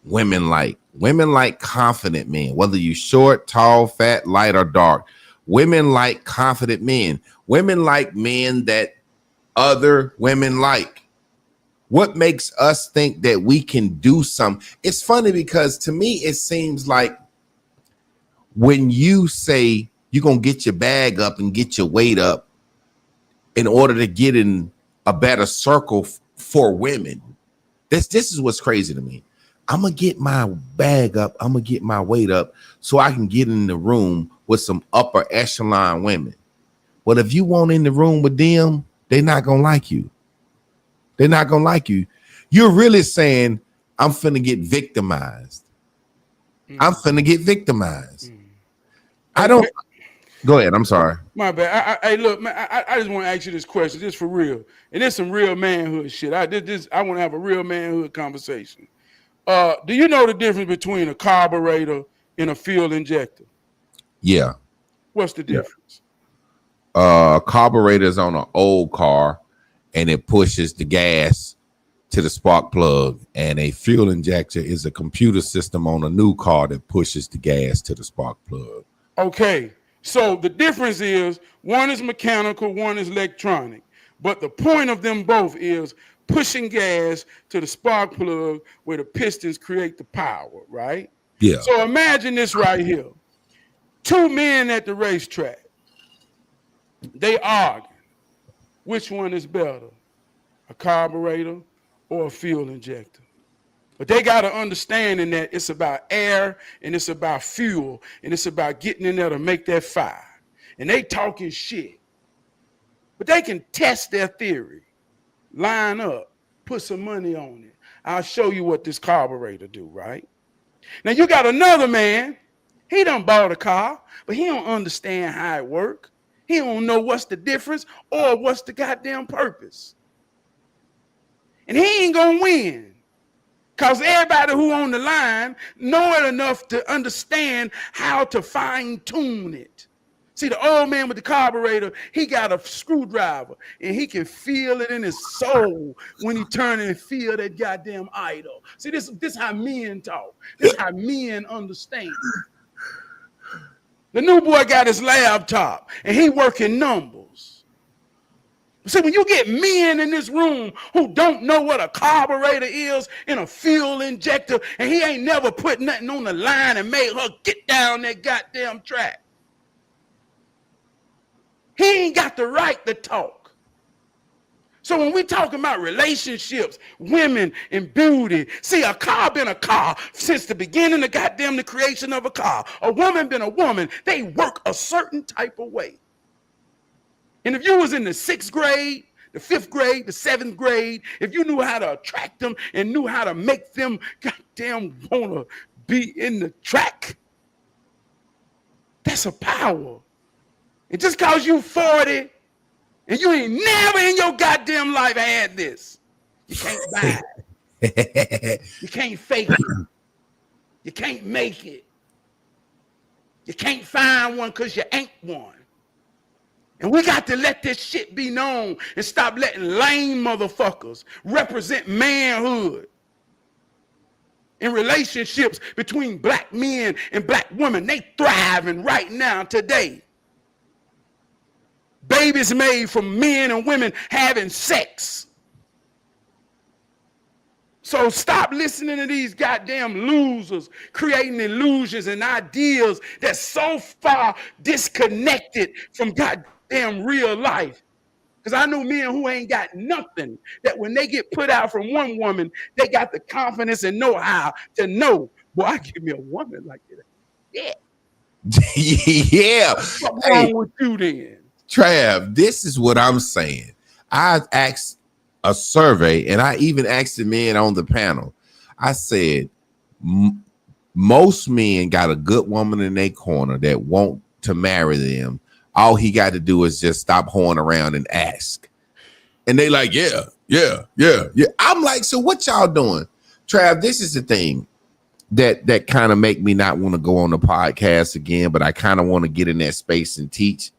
women like. Women like confident men, whether you short, tall, fat, light, or dark. Women like confident men. Women like men that other women like. What makes us think that we can do something? It's funny because to me, it seems like when you say you're going to get your bag up and get your weight up in order to get in a better circle for women, this is what's crazy to me. I'm going to get my bag up. I'm going to get my weight up so I can get in the room with some upper echelon women. But if you want in the room with them, they're not going to like you. They're not going to like you. You're really saying, I'm finna get victimized. I'm finna get victimized. I don't. Go ahead. I'm sorry. My bad. I look, man, I just want to ask you this question, just for real. And there's some real manhood shit. I want to have a real manhood conversation. Do you know the difference between a carburetor and a fuel injector? Yeah. What's the difference? Carburetor is on an old car, and it pushes the gas to the spark plug, and a fuel injector is a computer system on a new car that pushes the gas to the spark plug. Okay, so the difference is one is mechanical, one is electronic, but the point of them both is pushing gas to the spark plug where the pistons create the power, right? Yeah. So imagine this right here. Two men at the racetrack. They argue. Which one is better? A carburetor or a fuel injector? But they got to understand in that it's about air and it's about fuel and it's about getting in there to make that fire. And they talking shit. But they can test their theory. Line up, put some money on it. I'll show you what this carburetor do, right? Now you got another man. He done bought a car, but he don't understand how it works. He don't know what's the difference or what's the goddamn purpose. And he ain't gonna win. Because everybody who on the line know it enough to understand how to fine-tune it. See, the old man with the carburetor, he got a screwdriver, and he can feel it in his soul when he turn and feel that goddamn idle. See, this how men talk. This how men understand. The new boy got his laptop, and he working numbers. See, when you get men in this room who don't know what a carburetor is and a fuel injector, and he ain't never put nothing on the line and made her get down that goddamn track, he ain't got the right to talk. So when we talking about relationships, women, and beauty, see, a car been a car since the beginning of the creation of a car. A woman been a woman. They work a certain type of way. And if you was in the 6th grade, the 5th grade, the 7th grade, if you knew how to attract them and knew how to make them goddamn want to be in the track, that's a power. And just because you 40 and you ain't never in your goddamn life had this, you can't buy it. You can't fake it. You can't make it. You can't find one because you ain't one. And we got to let this shit be known and stop letting lame motherfuckers represent manhood. In relationships between black men and black women, they thriving right now today. Babies made from men and women having sex. So stop listening to these goddamn losers creating illusions and ideas that's so far disconnected from goddamn real life. Because I know men who ain't got nothing, that when they get put out from one woman, they got the confidence and know-how to know, boy, I give me a woman like that. Yeah. Yeah. What's wrong with you then? Trab, this is what I'm saying. I asked a survey, and I even asked the men on the panel. I said, most men got a good woman in their corner that want to marry them. All he got to do is just stop hoeing around and ask. And they like, yeah. I'm like, so what y'all doing? Trav, this is the thing that kind of make me not want to go on the podcast again, but I kind of want to get in that space and teach.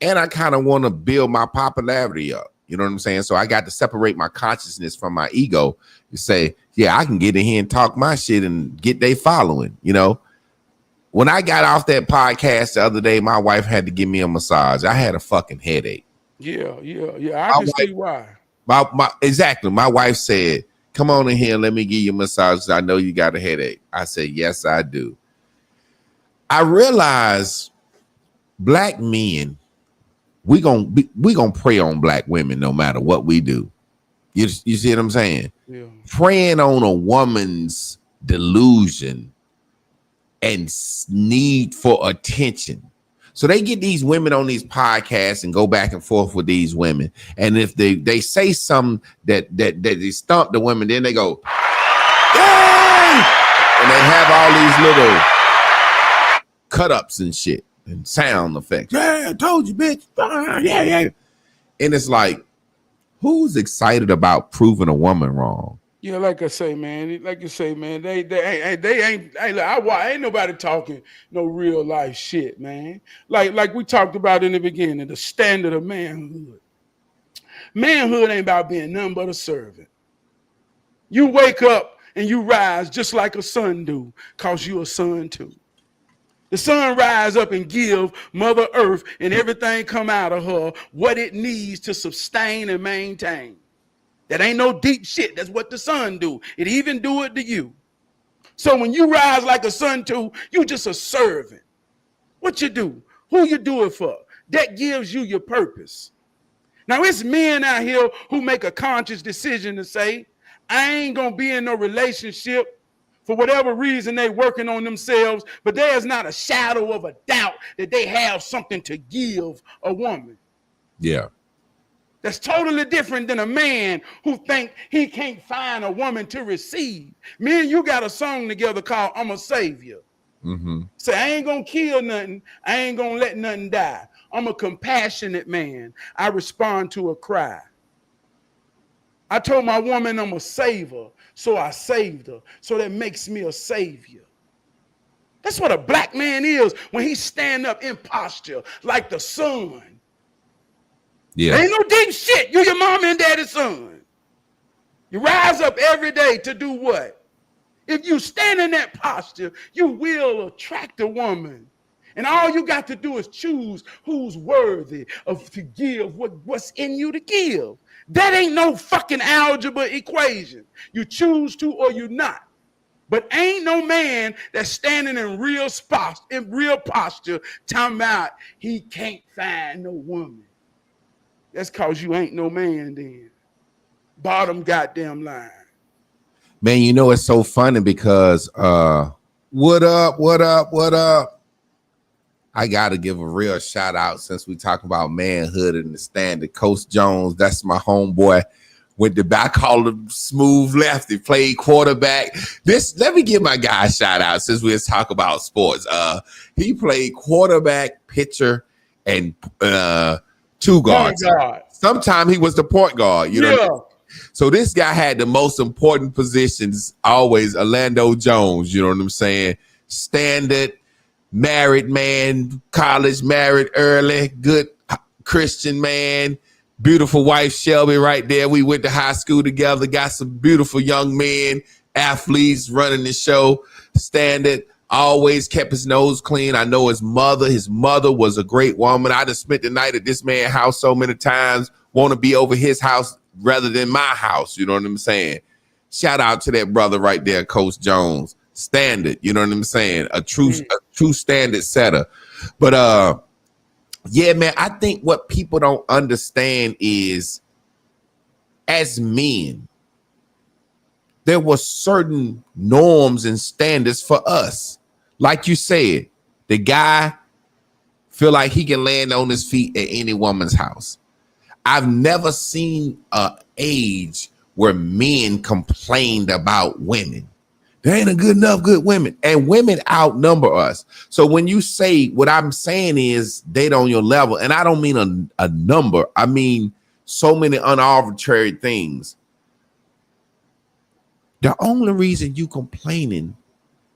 and I kind of want to build my popularity up. You know what I'm saying? So I got to separate my consciousness from my ego to say, yeah, I can get in here and talk my shit and get they following. You know, when I got off that podcast the other day, my wife had to give me a massage. I had a fucking headache. Yeah. I can see why. Exactly. My wife said, come on in here and let me give you a massage. I know you got a headache. I said, yes, I do. I realize black men, we gonna prey on black women no matter what we do. You see what I'm saying? Yeah. Preying on a woman's delusion and need for attention. So they get these women on these podcasts and go back and forth with these women. And if they say something that they stump the women, then they go, yay! And they have all these little cut-ups and shit and sound effects. Yeah, I told you, bitch. Yeah. And it's like, who's excited about proving a woman wrong? Yeah, like you say, man. They ain't. Ain't nobody talking no real life shit, man. Like we talked about in the beginning, the standard of manhood. Manhood ain't about being nothing but a servant. You wake up and you rise just like a son do, cause you a son too. The sun rise up and give Mother Earth and everything come out of her what it needs to sustain and maintain. That ain't no deep shit. That's what the sun do. It even do it to you. So when you rise like a son too, you just a servant. What you do? Who you do it for? That gives you your purpose. Now it's men out here who make a conscious decision to say, I ain't gonna be in no relationship for whatever reason they working on themselves, but there's not a shadow of a doubt that they have something to give a woman. Yeah. That's totally different than a man who think he can't find a woman to receive. Me and you got a song together called I'm a Savior. Mm-hmm. Say, I ain't gonna kill nothing. I ain't gonna let nothing die. I'm a compassionate man. I respond to a cry. I told my woman I'm a saver, so I saved her. So that makes me a savior. That's what a black man is when he stand up in posture like the sun. Yeah. Ain't no deep shit. You your mom and daddy's son. You rise up every day to do what? If you stand in that posture, you will attract a woman. And all you got to do is choose who's worthy of to give what's in you to give. That ain't no fucking algebra equation. You choose to or you not. But ain't no man that's standing in real posture talking about he can't find no woman. That's cause you ain't no man then. Bottom goddamn line. Man, you know it's so funny because what up? I gotta give a real shout out since we talk about manhood and the standard. Coach Jones, that's my homeboy. Went to back, called him smooth left. He played quarterback. Let me give my guy a shout out since we was talking about sports. He played quarterback, pitcher, and two guards. Sometimes he was the point guard. You know. So this guy had the most important positions always. Orlando Jones. You know what I'm saying? Standard. Married man, college, married early, good Christian man, beautiful wife Shelby right there. We went to high school together, got some beautiful young men, athletes running the show. Standard, always kept his nose clean. I know his mother was a great woman. I just spent the night at this man's house so many times, want to be over his house rather than my house. You know what I'm saying? Shout out to that brother right there, Coach Jones. Standard, you know what I'm saying? A true standard setter. But yeah, man, I think what people don't understand is as men, there were certain norms and standards for us. Like you said, the guy feel like he can land on his feet at any woman's house. I've never seen an age where men complained about women. There ain't a good enough good women, and women outnumber us. So when you say what I'm saying is date on your level, and I don't mean a number, I mean so many unarbitrary things. The only reason you complaining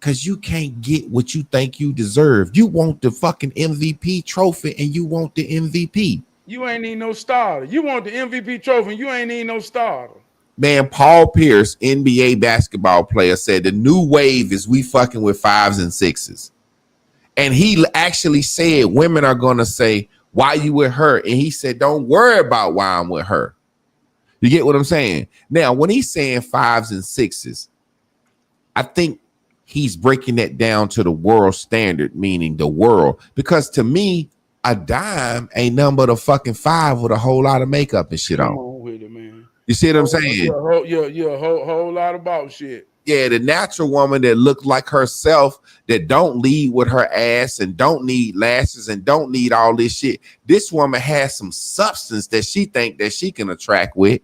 Because you can't get what you think you deserve. You want the fucking MVP trophy and you want the MVP. You ain't need no starter. You want the MVP trophy and you ain't need no starter. Man, Paul Pierce, NBA basketball player, said the new wave is we fucking with 5s and 6s. And he actually said women are going to say, why you with her? And he said, don't worry about why I'm with her. You get what I'm saying? Now, when he's saying 5s and 6s, I think he's breaking that down to the world standard, meaning the world. Because to me, a dime ain't nothing but a fucking 5 with a whole lot of makeup and shit on. Come on with it, man. You see what I'm saying? Yeah, a whole lot about shit. Yeah, the natural woman that look like herself, that don't lead with her ass and don't need lashes and don't need all this shit. This woman has some substance that she think that she can attract with.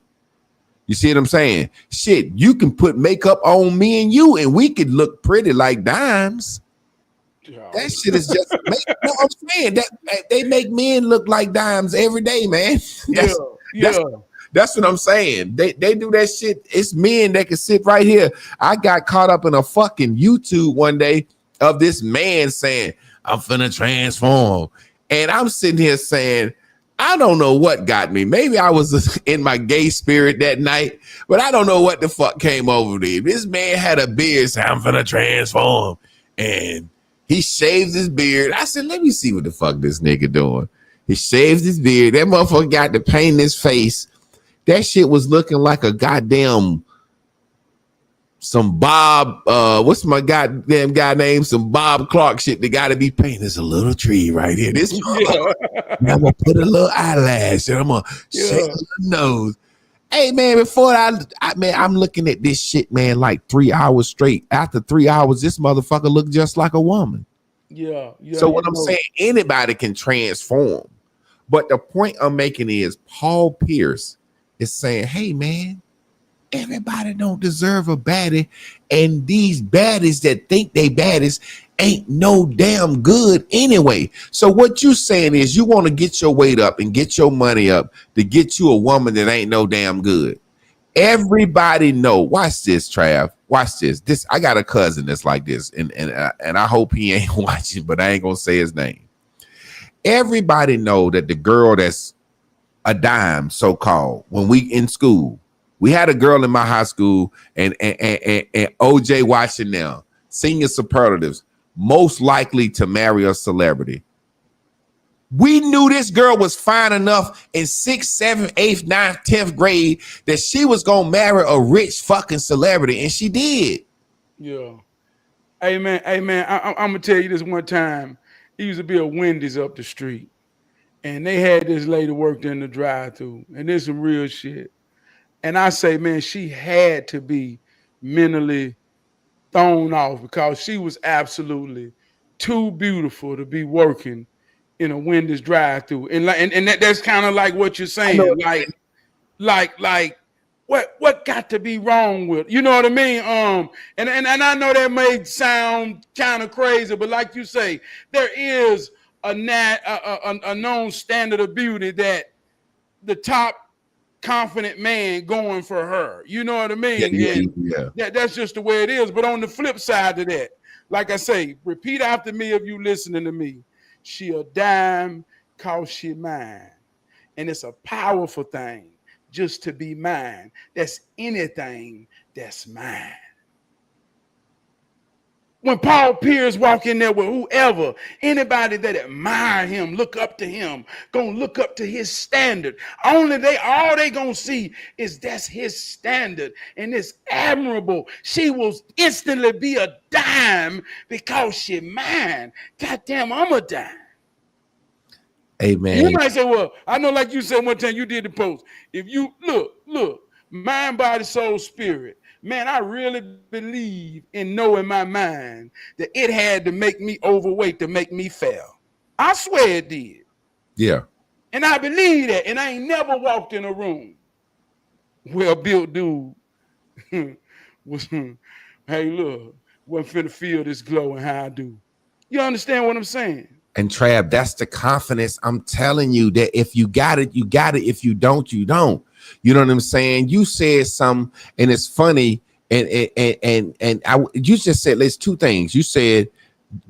You see what I'm saying? Shit, you can put makeup on me and you, and we could look pretty like dimes. Oh. That shit is just. I'm saying that they make men look like dimes every day, man. That's what I'm saying. They do that shit. It's men that can sit right here. I got caught up in a fucking YouTube one day of this man saying, I'm finna transform. And I'm sitting here saying, I don't know what got me. Maybe I was in my gay spirit that night, but I don't know what the fuck came over me. This man had a beard saying, I'm finna transform. And he shaved his beard. I said, let me see what the fuck this nigga doing. He shaved his beard. That motherfucker got to paint his face. That shit was looking like a goddamn some Bob, what's my goddamn guy name? Some Bob Clark shit. They gotta be painted. There's a little tree right here. This I'm gonna put a little eyelash and I'm gonna shake the nose. Hey man, before I'm looking at this shit, man, like 3 hours straight. After 3 hours, this motherfucker looked just like a woman. Yeah. So what I'm saying, anybody can transform. But the point I'm making is Paul Pierce is saying, hey man, everybody don't deserve a baddie, and these baddies that think they baddies ain't no damn good anyway. So what you saying is you want to get your weight up and get your money up to get you a woman that ain't no damn good. Everybody know. Watch this, Trav. Watch this. This I got a cousin that's like this, and I hope he ain't watching, but I ain't gonna say his name. Everybody know that the girl that's a dime, so-called, when we in school, we had a girl in my high school, and OJ watching now, senior superlatives, most likely to marry a celebrity. We knew this girl was fine enough in 6th, 7th, 8th, 9th, 10th grade that she was gonna marry a rich fucking celebrity, and she did. Yeah. Hey man, I'm gonna tell you this one time. It used to be a Wendy's up the street. And they had this lady worked in the drive-thru, and there's some real shit. And I say, man, she had to be mentally thrown off because she was absolutely too beautiful to be working in a Wendy's drive-thru. And that's kind of like what you're saying, like what got to be wrong with, you know what I mean? And I know that may sound kind of crazy, but like you say, there is a known standard of beauty that the top confident man going for her. You know what I mean? That's just the way it is. But on the flip side of that, like I say, repeat after me if you listening to me. She a dime, cause she mine. And it's a powerful thing just to be mine. That's anything that's mine. When Paul Pierce walk in there with whoever, anybody that admire him, look up to him, gonna look up to his standard. All they gonna see is that's his standard, and it's admirable. She will instantly be a dime because she mine. Goddamn, I'm a dime. Hey man, you might say, well, I know, like you said one time, you did the post. If you look, mind, body, soul, spirit. Man, I really believe in knowing my mind that it had to make me overweight to make me fail. I swear it did. Yeah. And I believe that. And I ain't never walked in a room where a built dude was, hey, look, wasn't finna feel this glow and how I do. You understand what I'm saying? And Trab, that's the confidence. I'm telling you that if you got it, you got it. If you don't, you don't. You know what I'm saying? You said something, and it's funny. You just said there's two things. You said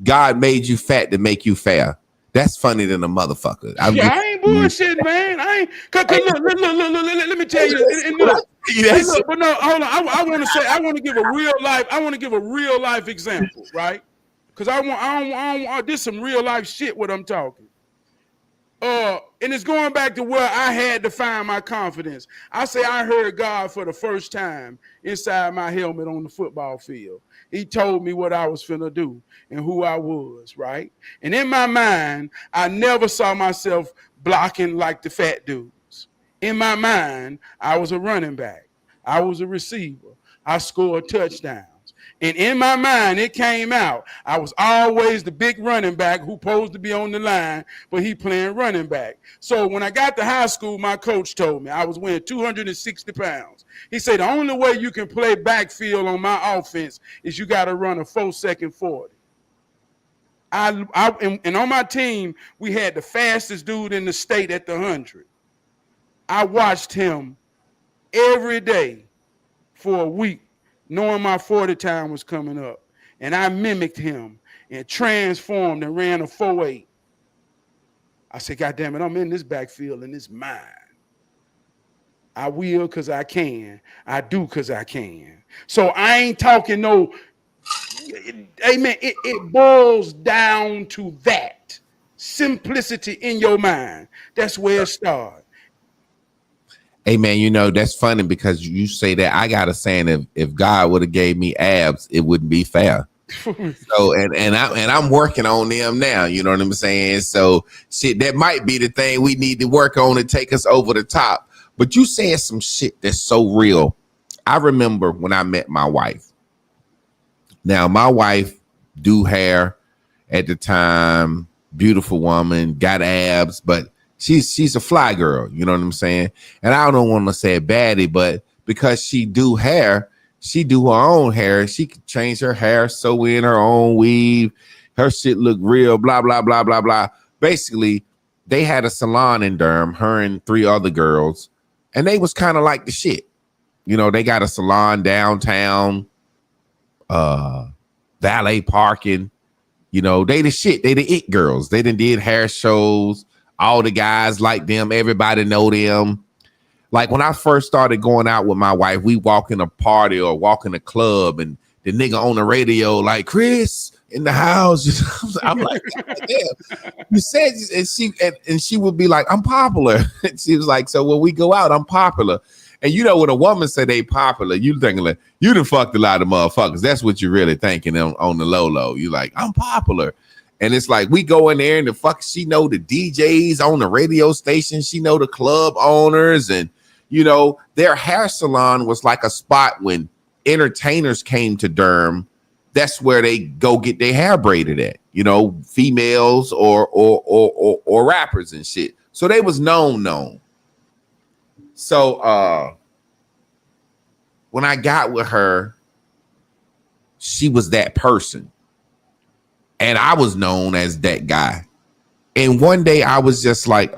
God made you fat to make you fair. That's funny than a motherfucker. Yeah, I ain't bullshitting, man. I ain't. Cause look, let me tell you. And look, hey, look, but no, hold on. I want to say, I want to give a real life. I want to give a real life example, right? Because I don't. This some real life shit. What I'm talking. And it's going back to where I had to find my confidence. I say I heard God for the first time inside my helmet on the football field. He told me what I was finna do and who I was, right? And in my mind, I never saw myself blocking like the fat dudes. In my mind, I was a running back. I was a receiver. I scored touchdowns. And in my mind, it came out. I was always the big running back who supposed to be on the line, but he playing running back. So when I got to high school, my coach told me I was weighing 260 pounds. He said, the only way you can play backfield on my offense is you got to run a 4-second 40. And on my team, we had the fastest dude in the state at the 100. I watched him every day for a week, knowing my 40 time was coming up. And I mimicked him and transformed and ran a 4.8. I said, God damn it, I'm in this backfield and it's mine. I will because I can. I do because I can. So I ain't talking no, amen. It boils down to that. Simplicity in your mind. That's where it starts. Hey man, you know that's funny because you say that. I got a saying, if God would have gave me abs, it wouldn't be fair. So and I'm working on them now. You know what I'm saying? So shit, that might be the thing we need to work on to take us over the top. But you said some shit that's so real. I remember when I met my wife. Now my wife do hair at the time, beautiful woman, got abs, but she's a fly girl, you know what I'm saying? And I don't want to say it badly, but because she do hair, she do her own hair. She could change her hair, sew in her own weave. Her shit look real, blah, blah, blah, blah, blah. Basically, they had a salon in Durham, her and 3 other girls, and they was kind of like the shit. You know, they got a salon downtown, valet parking. You know, they the shit. They the it girls. They did hair shows. All the guys like them. Everybody know them. Like when I first started going out with my wife, we walk in a party or walk in a club and the nigga on the radio like, Chris in the house. I'm like, damn. You said, and she would be like, I'm popular. And she was like, so when we go out, I'm popular. And you know, when a woman say they popular, you thinking like, you done fucked a lot of motherfuckers. That's what you're really thinking on the low. You like, I'm popular. And it's like we go in there and she know the DJs on the radio station. She know the club owners, and you know their hair salon was like a spot when entertainers came to Durham. That's where they go get their hair braided at. You know, females or rappers and shit. So they was known. So when I got with her, she was that person. And I was known as that guy. And one day I was just like,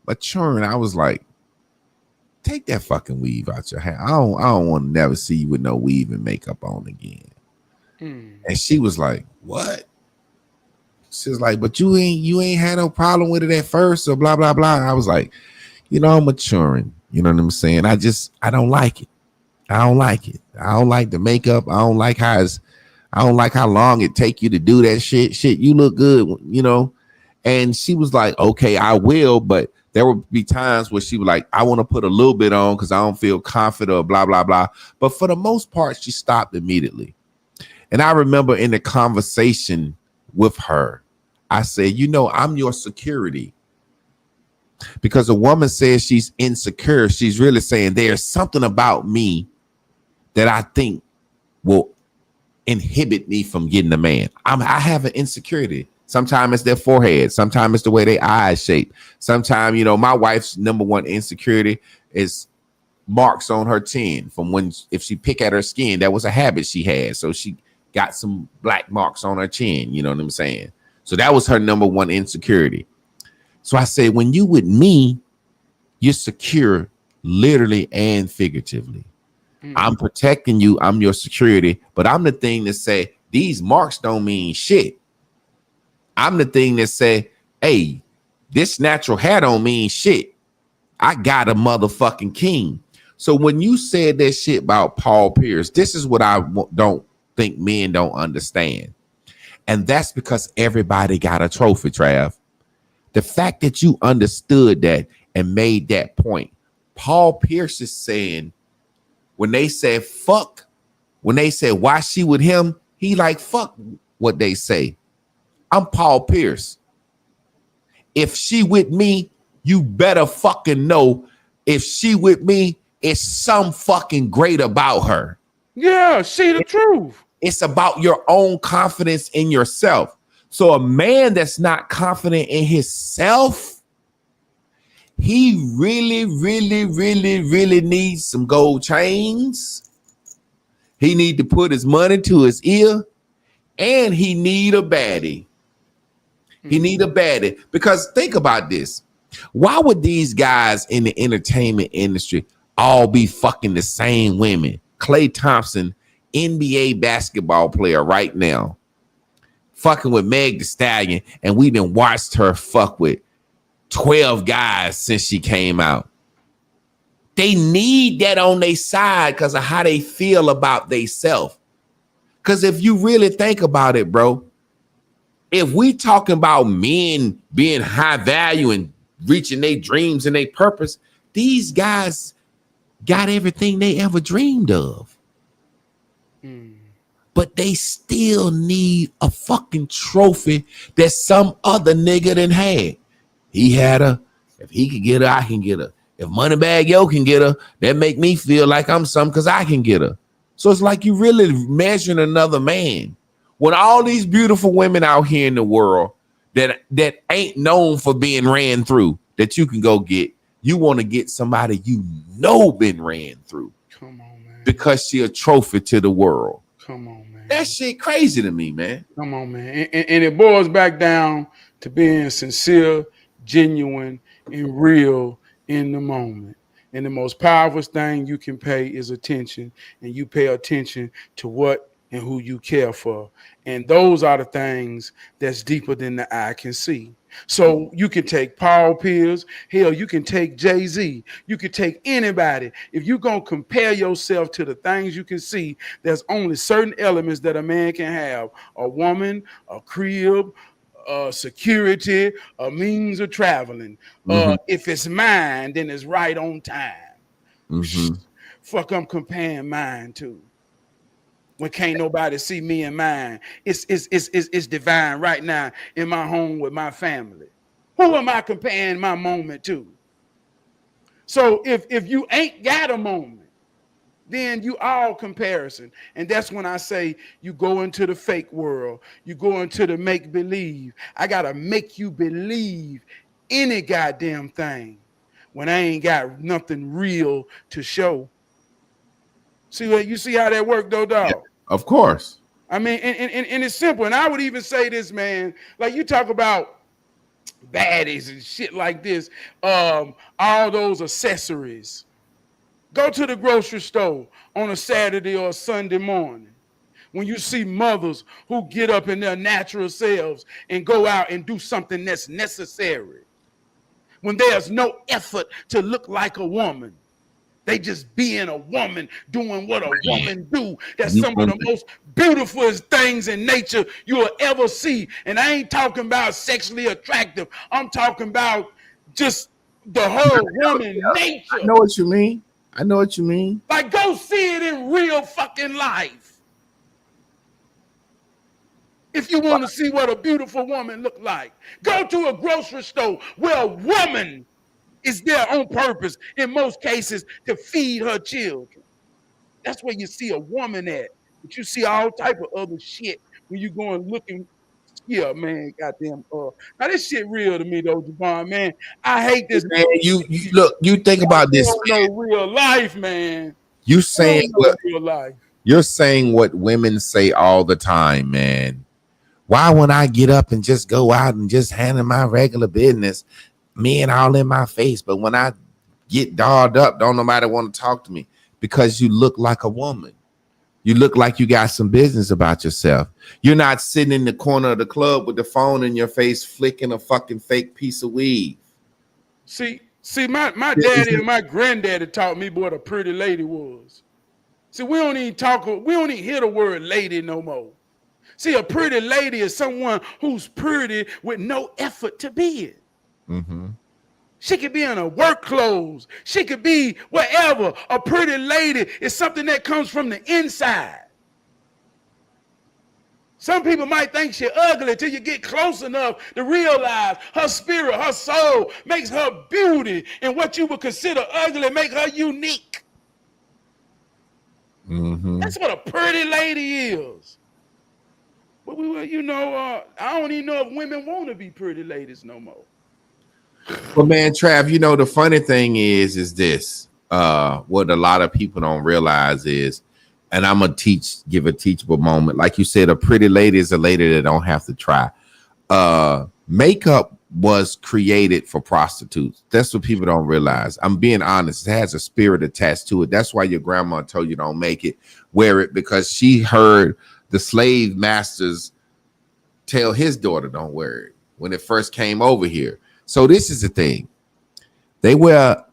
maturing. I was like, take that fucking weave out your hair. I don't want to never see you with no weave and makeup on again. And she was like, what? She was like, but you ain't had no problem with it at first, or blah, blah, blah. I was like, you know, I'm maturing. You know what I'm saying? I don't like it. I don't like it. I don't like the makeup. I don't like how long it take you to do that shit. Shit, you look good, you know? And she was like, okay, I will. But there would be times where she was like, I want to put a little bit on because I don't feel confident or blah, blah, blah. But for the most part, she stopped immediately. And I remember in the conversation with her, I said, you know, I'm your security. Because a woman says she's insecure, she's really saying there's something about me that I think will inhibit me from getting a man. I have an insecurity. Sometimes it's their forehead. Sometimes it's the way their eyes shape. Sometimes, you know, my wife's number one insecurity is marks on her chin from when, if she pick at her skin, that was a habit she had. So she got some black marks on her chin. You know what I'm saying? So that was her number one insecurity. So I said, when you with me, you're secure, literally and figuratively. I'm protecting you. I'm your security, but I'm the thing that say these marks don't mean shit. I'm the thing that say, hey, this natural hair don't mean shit. I got a motherfucking king. So when you said that shit about Paul Pierce, this is what I don't think men don't understand. And that's because everybody got a trophy, Trav. The fact that you understood that and made that point. Paul Pierce is saying, when they said fuck, when they said why she with him, he like fuck what they say. I'm Paul Pierce. If she with me, you better fucking know if she with me, it's some fucking great about her. Yeah, see the truth. It's about your own confidence in yourself. So a man that's not confident in himself, he really, really, really, really needs some gold chains. He need to put his money to his ear, and he need a baddie. He need a baddie. Because think about this. Why would these guys in the entertainment industry all be fucking the same women? Klay Thompson, NBA basketball player right now, fucking with Meg Thee Stallion, and we done watched her fuck with 12 guys since she came out. They need that on their side because of how they feel about themselves. Because if you really think about it, bro, if we talking about men being high value and reaching their dreams and their purpose, these guys got everything they ever dreamed of. But they still need a fucking trophy that some other nigga done had. He had her. If he could get her, I can get her. If Moneybag Yo can get her, that make me feel like I'm something because I can get her. So it's like you really measuring another man. When all these beautiful women out here in the world that ain't known for being ran through, that you can go get, you want to get somebody you know been ran through. Come on, man. Because she a trophy to the world. Come on, man. That shit crazy to me, man. Come on, man. And it boils back down to being sincere, genuine, and real in the moment. And the most powerful thing you can pay is attention. And you pay attention to what and who you care for. And those are the things that's deeper than the eye can see. So you can take Paul Pierce, hell, you can take Jay-Z, you can take anybody. If you're going to compare yourself to the things you can see, there's only certain elements that a man can have: a woman, a crib, security, a means of traveling. If it's mine, then it's right on time. Fuck, I'm comparing mine to. When can't nobody see me and mine. It's divine right now in my home with my family. Who am I comparing my moment to? So if you ain't got a moment, then you all comparison. And that's when I say you go into the fake world. You go into the make-believe. I got to make you believe any goddamn thing when I ain't got nothing real to show. You see how that worked, though, dog? Yeah, of course. I mean, and it's simple. And I would even say this, man, like you talk about baddies and shit like this, all those accessories. Go to the grocery store on a Saturday or a Sunday morning when you see mothers who get up in their natural selves and go out and do something that's necessary. When there's no effort to look like a woman. They just being a woman, doing what a woman do. That's some of the most beautiful things in nature you will ever see. And I ain't talking about sexually attractive. I'm talking about just the whole woman nature. I know what you mean. I know what you mean. Like, go see it in real fucking life. If you want to see what a beautiful woman look like, go to a grocery store where a woman is there on purpose, in most cases, to feed her children. That's where you see a woman at. But you see all type of other shit when you go and looking. Yeah, man, goddamn. Now this shit real to me though, Javon, man. I hate this. Man, you look. You think about this. No real life, man. You saying what? Real life. You're saying what women say all the time, man. Why when I get up and just go out and just handle my regular business, men all in my face, but when I get dolled up, don't nobody want to talk to me because you look like a woman. You look like you got some business about yourself. You're not sitting in the corner of the club with the phone in your face, flicking a fucking fake piece of weed. See, my daddy and my granddaddy taught me what a pretty lady was. See, we don't even hear the word lady no more. See, a pretty lady is someone who's pretty with no effort to be it. Mm-hmm. She could be in her work clothes. She could be wherever. A pretty lady is something that comes from the inside. Some people might think she's ugly till you get close enough to realize her spirit, her soul makes her beauty, and what you would consider ugly make her unique. Mm-hmm. That's what a pretty lady is. But I don't even know if women want to be pretty ladies no more. Well, man, Trav, the funny thing is this. What a lot of people don't realize is, and I'm gonna give a teachable moment. Like you said, a pretty lady is a lady that don't have to try. Makeup was created for prostitutes. That's what people don't realize. I'm being honest. It has a spirit attached to it. That's why your grandma told you don't make it, wear it, because she heard the slave masters tell his daughter don't wear it when it first came over here. So this is the thing. They wear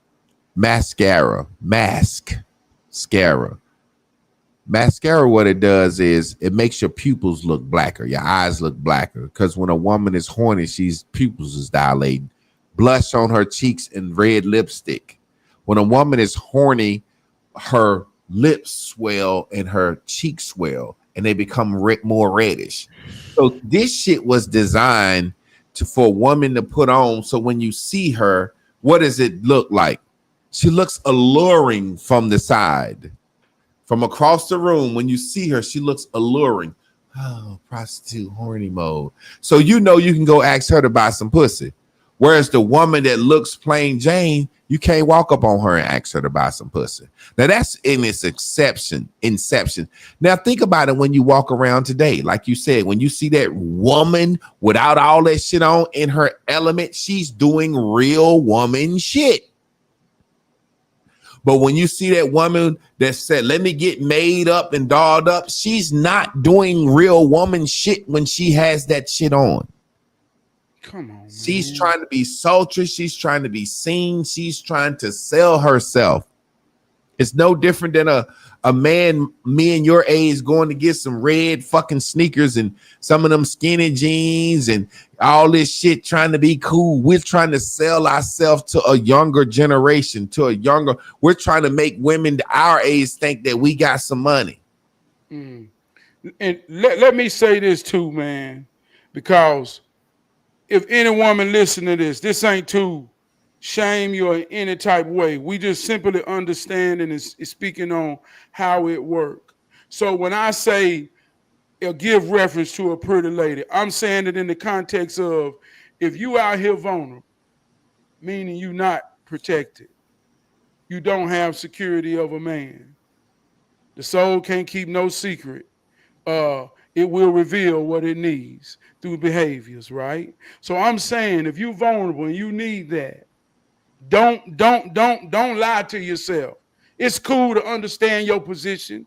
mascara. Mascara, what it does is it makes your pupils look blacker. Your eyes look blacker. Because when a woman is horny, she's pupils is dilating. Blush on her cheeks and red lipstick. When a woman is horny, her lips swell and her cheeks swell, and they become more reddish. So this shit was designed for a woman to put on, so when you see her, what does it look like? She looks alluring from the side. From across the room, when you see her, she looks alluring. Oh, prostitute, horny mode. So you can go ask her to buy some pussy. Whereas the woman that looks plain Jane, you can't walk up on her and ask her to buy some pussy. Now that's in its inception. Now think about it when you walk around today. Like you said, when you see that woman without all that shit on in her element, she's doing real woman shit. But when you see that woman that said, let me get made up and dolled up, she's not doing real woman shit when she has that shit on. Come on, She's man. trying to be sultry. She's trying to be seen. She's trying to sell herself. It's no different than a man, me and your age, going to get some red fucking sneakers and some of them skinny jeans and all this shit, trying to be cool. We're trying to sell ourselves to a younger generation, we're trying to make women our age think that we got some money. And let me say this too, man, because if any woman listen to this ain't to shame you in any type of way. We just simply understand and is speaking on how it works. So when I say give reference to a pretty lady, I'm saying it in the context of if you out here vulnerable, meaning you not protected, you don't have security of a man, the soul can't keep no secret, it will reveal what it needs through behaviors, right? So I'm saying if you're vulnerable and you need that, don't lie to yourself. It's cool to understand your position,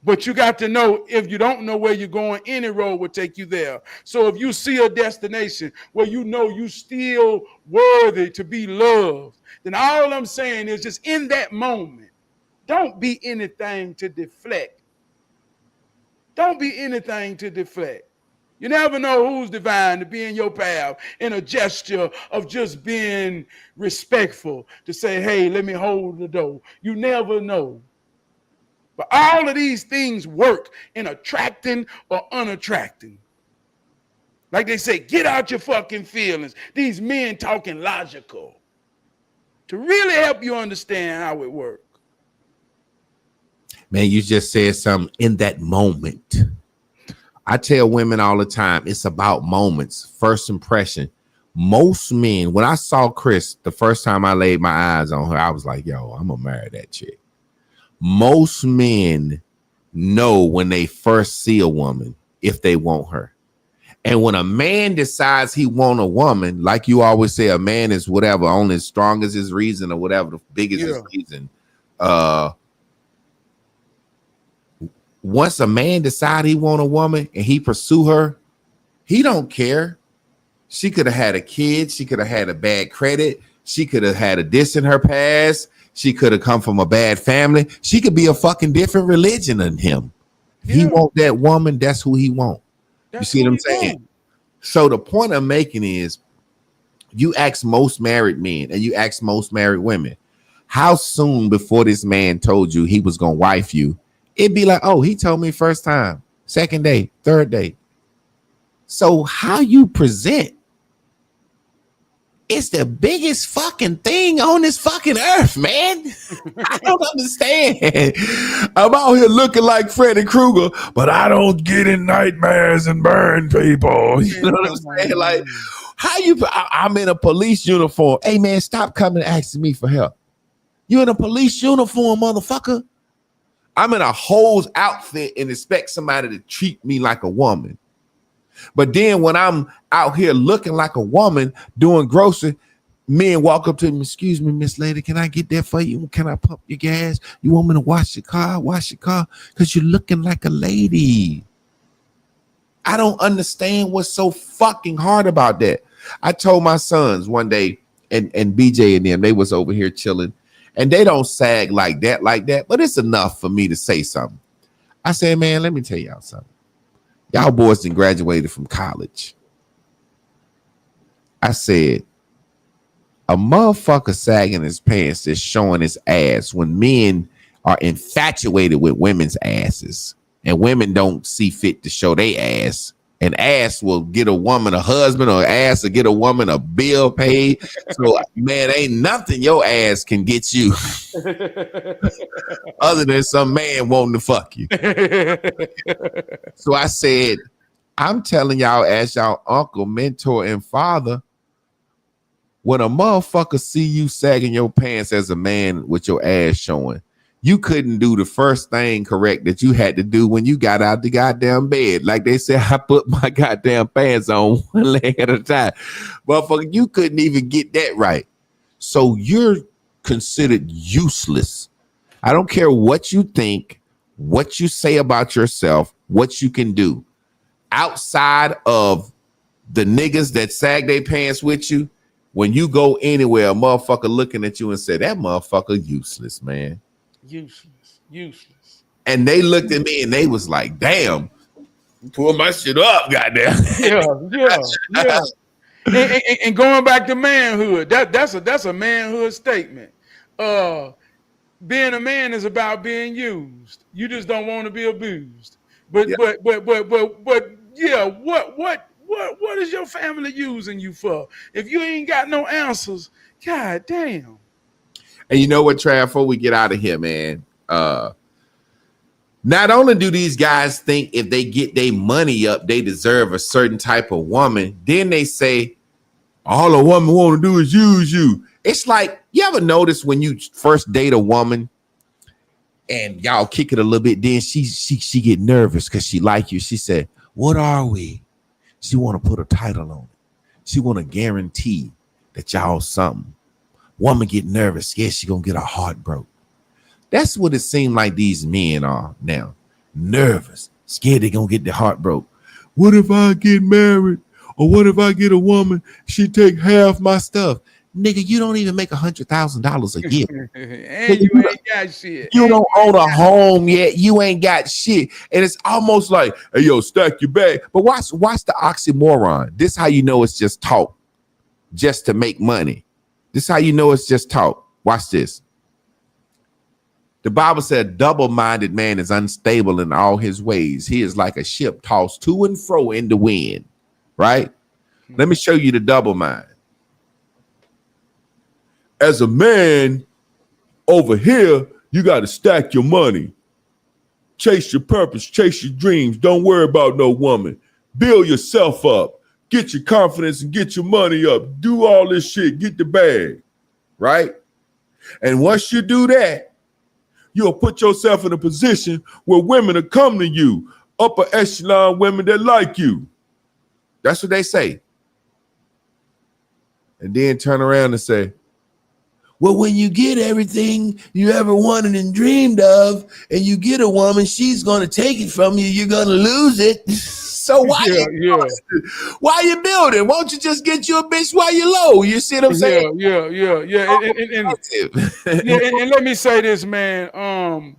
but you got to know, if you don't know where you're going, any road will take you there. So if you see a destination where you know you still worthy to be loved, then all I'm saying is just in that moment, don't be anything to deflect. Don't be anything to deflect. You never know who's divine to be in your path in a gesture of just being respectful to say, hey, let me hold the door. You never know. But all of these things work in attracting or unattracting. Like they say, get out your fucking feelings. These men talking logical to really help you understand how it works. Man, you just said something in that moment. I tell women all the time, it's about moments, first impression. Most men, when I saw Chris, the first time I laid my eyes on her, I was like, yo, I'm gonna marry that chick. Most men know when they first see a woman if they want her. And when a man decides he want a woman, like you always say, a man is whatever, only as strong as his reason or whatever, the biggest his reason. once a man decide he want a woman and he pursue her, he don't care. She could have had a kid. She could have had a bad credit. She could have had a diss in her past. She could have come from a bad family. She could be a fucking different religion than him. If he want that woman, that's who he want. You see what I'm saying? So the point I'm making is, you ask most married men and you ask most married women, how soon before this man told you he was gonna wife you, it'd be like, oh, he told me first time, second day, third day. So how you present, it's the biggest fucking thing on this fucking earth, man. I don't understand. I'm out here looking like Freddy Krueger, but I don't get in nightmares and burn people. You know what I'm saying? Like, how you? I'm in a police uniform. Hey, man, stop coming asking me for help. You in a police uniform, motherfucker? I'm in a hoes outfit and expect somebody to treat me like a woman. But then when I'm out here looking like a woman doing grocery, men walk up to me, excuse me, Miss Lady, can I get that for you? Can I pump your gas? You want me to wash your car? Wash your car? Because you're looking like a lady. I don't understand what's so fucking hard about that. I told my sons one day, and BJ and them, they was over here chilling, and they don't sag like that, but it's enough for me to say something. I said, man, let me tell y'all something. Y'all boys done graduated from college. I said, a motherfucker sagging his pants is showing his ass when men are infatuated with women's asses, and women don't see fit to show their ass. An ass will get a woman a husband, or ass will get a woman a bill paid. So, man, ain't nothing your ass can get you other than some man wanting to fuck you. So I said, I'm telling y'all as y'all uncle, mentor, and father, when a motherfucker see you sagging your pants as a man with your ass showing, you couldn't do the first thing correct that you had to do when you got out the goddamn bed. Like they said, I put my goddamn pants on one leg at a time. Motherfucker, you couldn't even get that right. So you're considered useless. I don't care what you think, what you say about yourself, what you can do. Outside of the niggas that sag their pants with you, when you go anywhere, a motherfucker looking at you and say, that motherfucker useless, man. Useless. And they looked at me and they was like, damn, pull my shit up, goddamn. Yeah. And going back to manhood, that's a manhood statement. Being a man is about being used. You just don't want to be abused. But yeah, what is your family using you for? If you ain't got no answers, god damn. And you know what, Trav, before we get out of here, man, not only do these guys think if they get their money up, they deserve a certain type of woman, then they say, all a woman want to do is use you. It's like, you ever notice when you first date a woman and y'all kick it a little bit, then she get nervous because she like you. She said, what are we? She want to put a title on it. She want to guarantee that y'all something. Woman get nervous, scared she gonna get her heart broke. That's what it seemed like these men are now. Nervous, scared they gonna get their heart broke. What if I get married? Or what if I get a woman, she take half my stuff? Nigga, you don't even make $100,000 a year. And you ain't got shit. You don't own a home yet. You ain't got shit. And it's almost like, hey, yo, stack your bag. But watch the oxymoron. This is how you know it's just talk, just to make money. This is how you know it's just talk. Watch this. The Bible said, double-minded man is unstable in all his ways. He is like a ship tossed to and fro in the wind, right? Let me show you the double mind. As a man over here, you got to stack your money. Chase your purpose, chase your dreams. Don't worry about no woman. Build yourself up. Get your confidence and get your money up. Do all this shit. Get the bag, right? And once you do that, you'll put yourself in a position where women will come to you, upper echelon women that like you. That's what they say. And then turn around and say, Well, when you get everything you ever wanted and dreamed of, and you get a woman, she's gonna take it from you. You're gonna lose it. So why you building? Won't you just get you a bitch while you're low? You see what I'm saying? Yeah. And let me say this, man.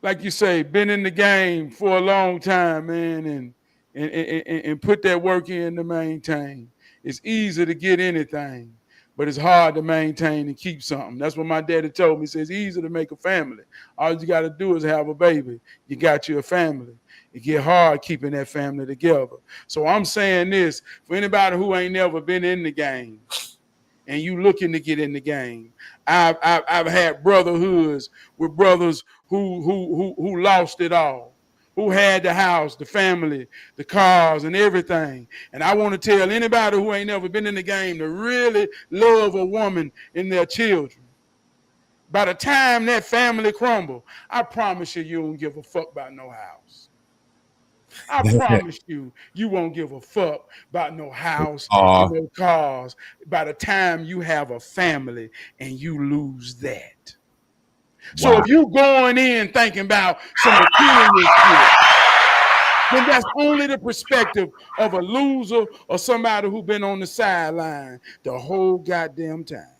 Like you say, been in the game for a long time, man, and put that work in to maintain. It's easy to get anything, but it's hard to maintain and keep something. That's what my daddy told me. He says it's easy to make a family. All you got to do is have a baby. You got you a family. It get hard keeping that family together. So I'm saying this for anybody who ain't never been in the game and you looking to get in the game. I've had brotherhoods with brothers who lost it all, who had the house, the family, the cars, and everything. And I want to tell anybody who ain't never been in the game to really love a woman and their children. By the time that family crumble, I promise you won't give a fuck about no house. I promise you won't give a fuck about no house and no cars by the time you have a family and you lose that. So if you going in thinking about some material shit, then that's only the perspective of a loser or somebody who been on the sideline the whole goddamn time.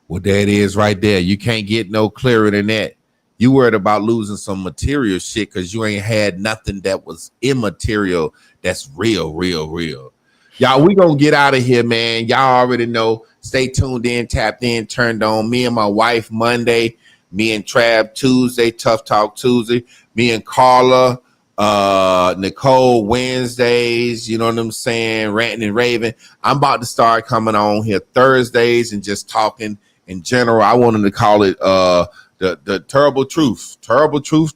Well, there it is right there. You can't get no clearer than that. You worried about losing some material shit because you ain't had nothing that was immaterial that's real. Y'all, we gonna get out of here, man. Y'all already know. Stay tuned in, tapped in, turned on. Me and my wife Monday. Me and Trab Tuesday, Tough Talk Tuesday. Me and Carla, Nicole Wednesdays. You know what I'm saying? Ranting and raving. I'm about to start coming on here Thursdays and just talking in general. I wanted to call it the terrible truth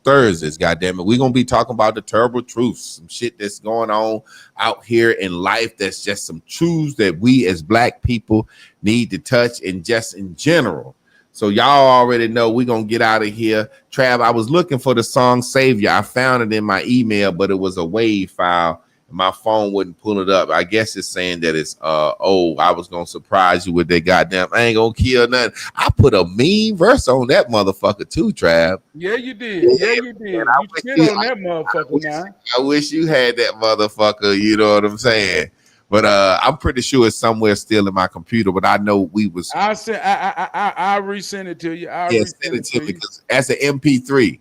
Thursdays. Goddamn it, we're gonna be talking about the terrible truth, some shit that's going on out here in life. That's just some truths that we as black people need to touch, and just in general. So y'all already know we're gonna get out of here. Trav, I was looking for the song Savior. I found it in my email, but it was a WAV file. My phone wouldn't pull it up. I guess it's saying that it's I was gonna surprise you with that goddamn I ain't gonna kill nothing. I put a mean verse on that motherfucker too, Trav. Yeah, you did. You spit on that motherfucker now. I wish you had that motherfucker, you know what I'm saying? But I'm pretty sure it's somewhere still in my computer, but I know we was I resend it to you. Send it to me because that's an MP3.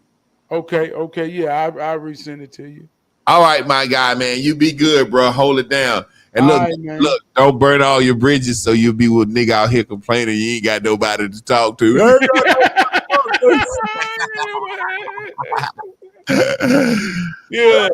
Okay, yeah, I resend it to you. All right, my guy, man. You be good, bro. Hold it down. And look, don't burn all your bridges so you'll be with nigga out here complaining you ain't got nobody to talk to. Yeah.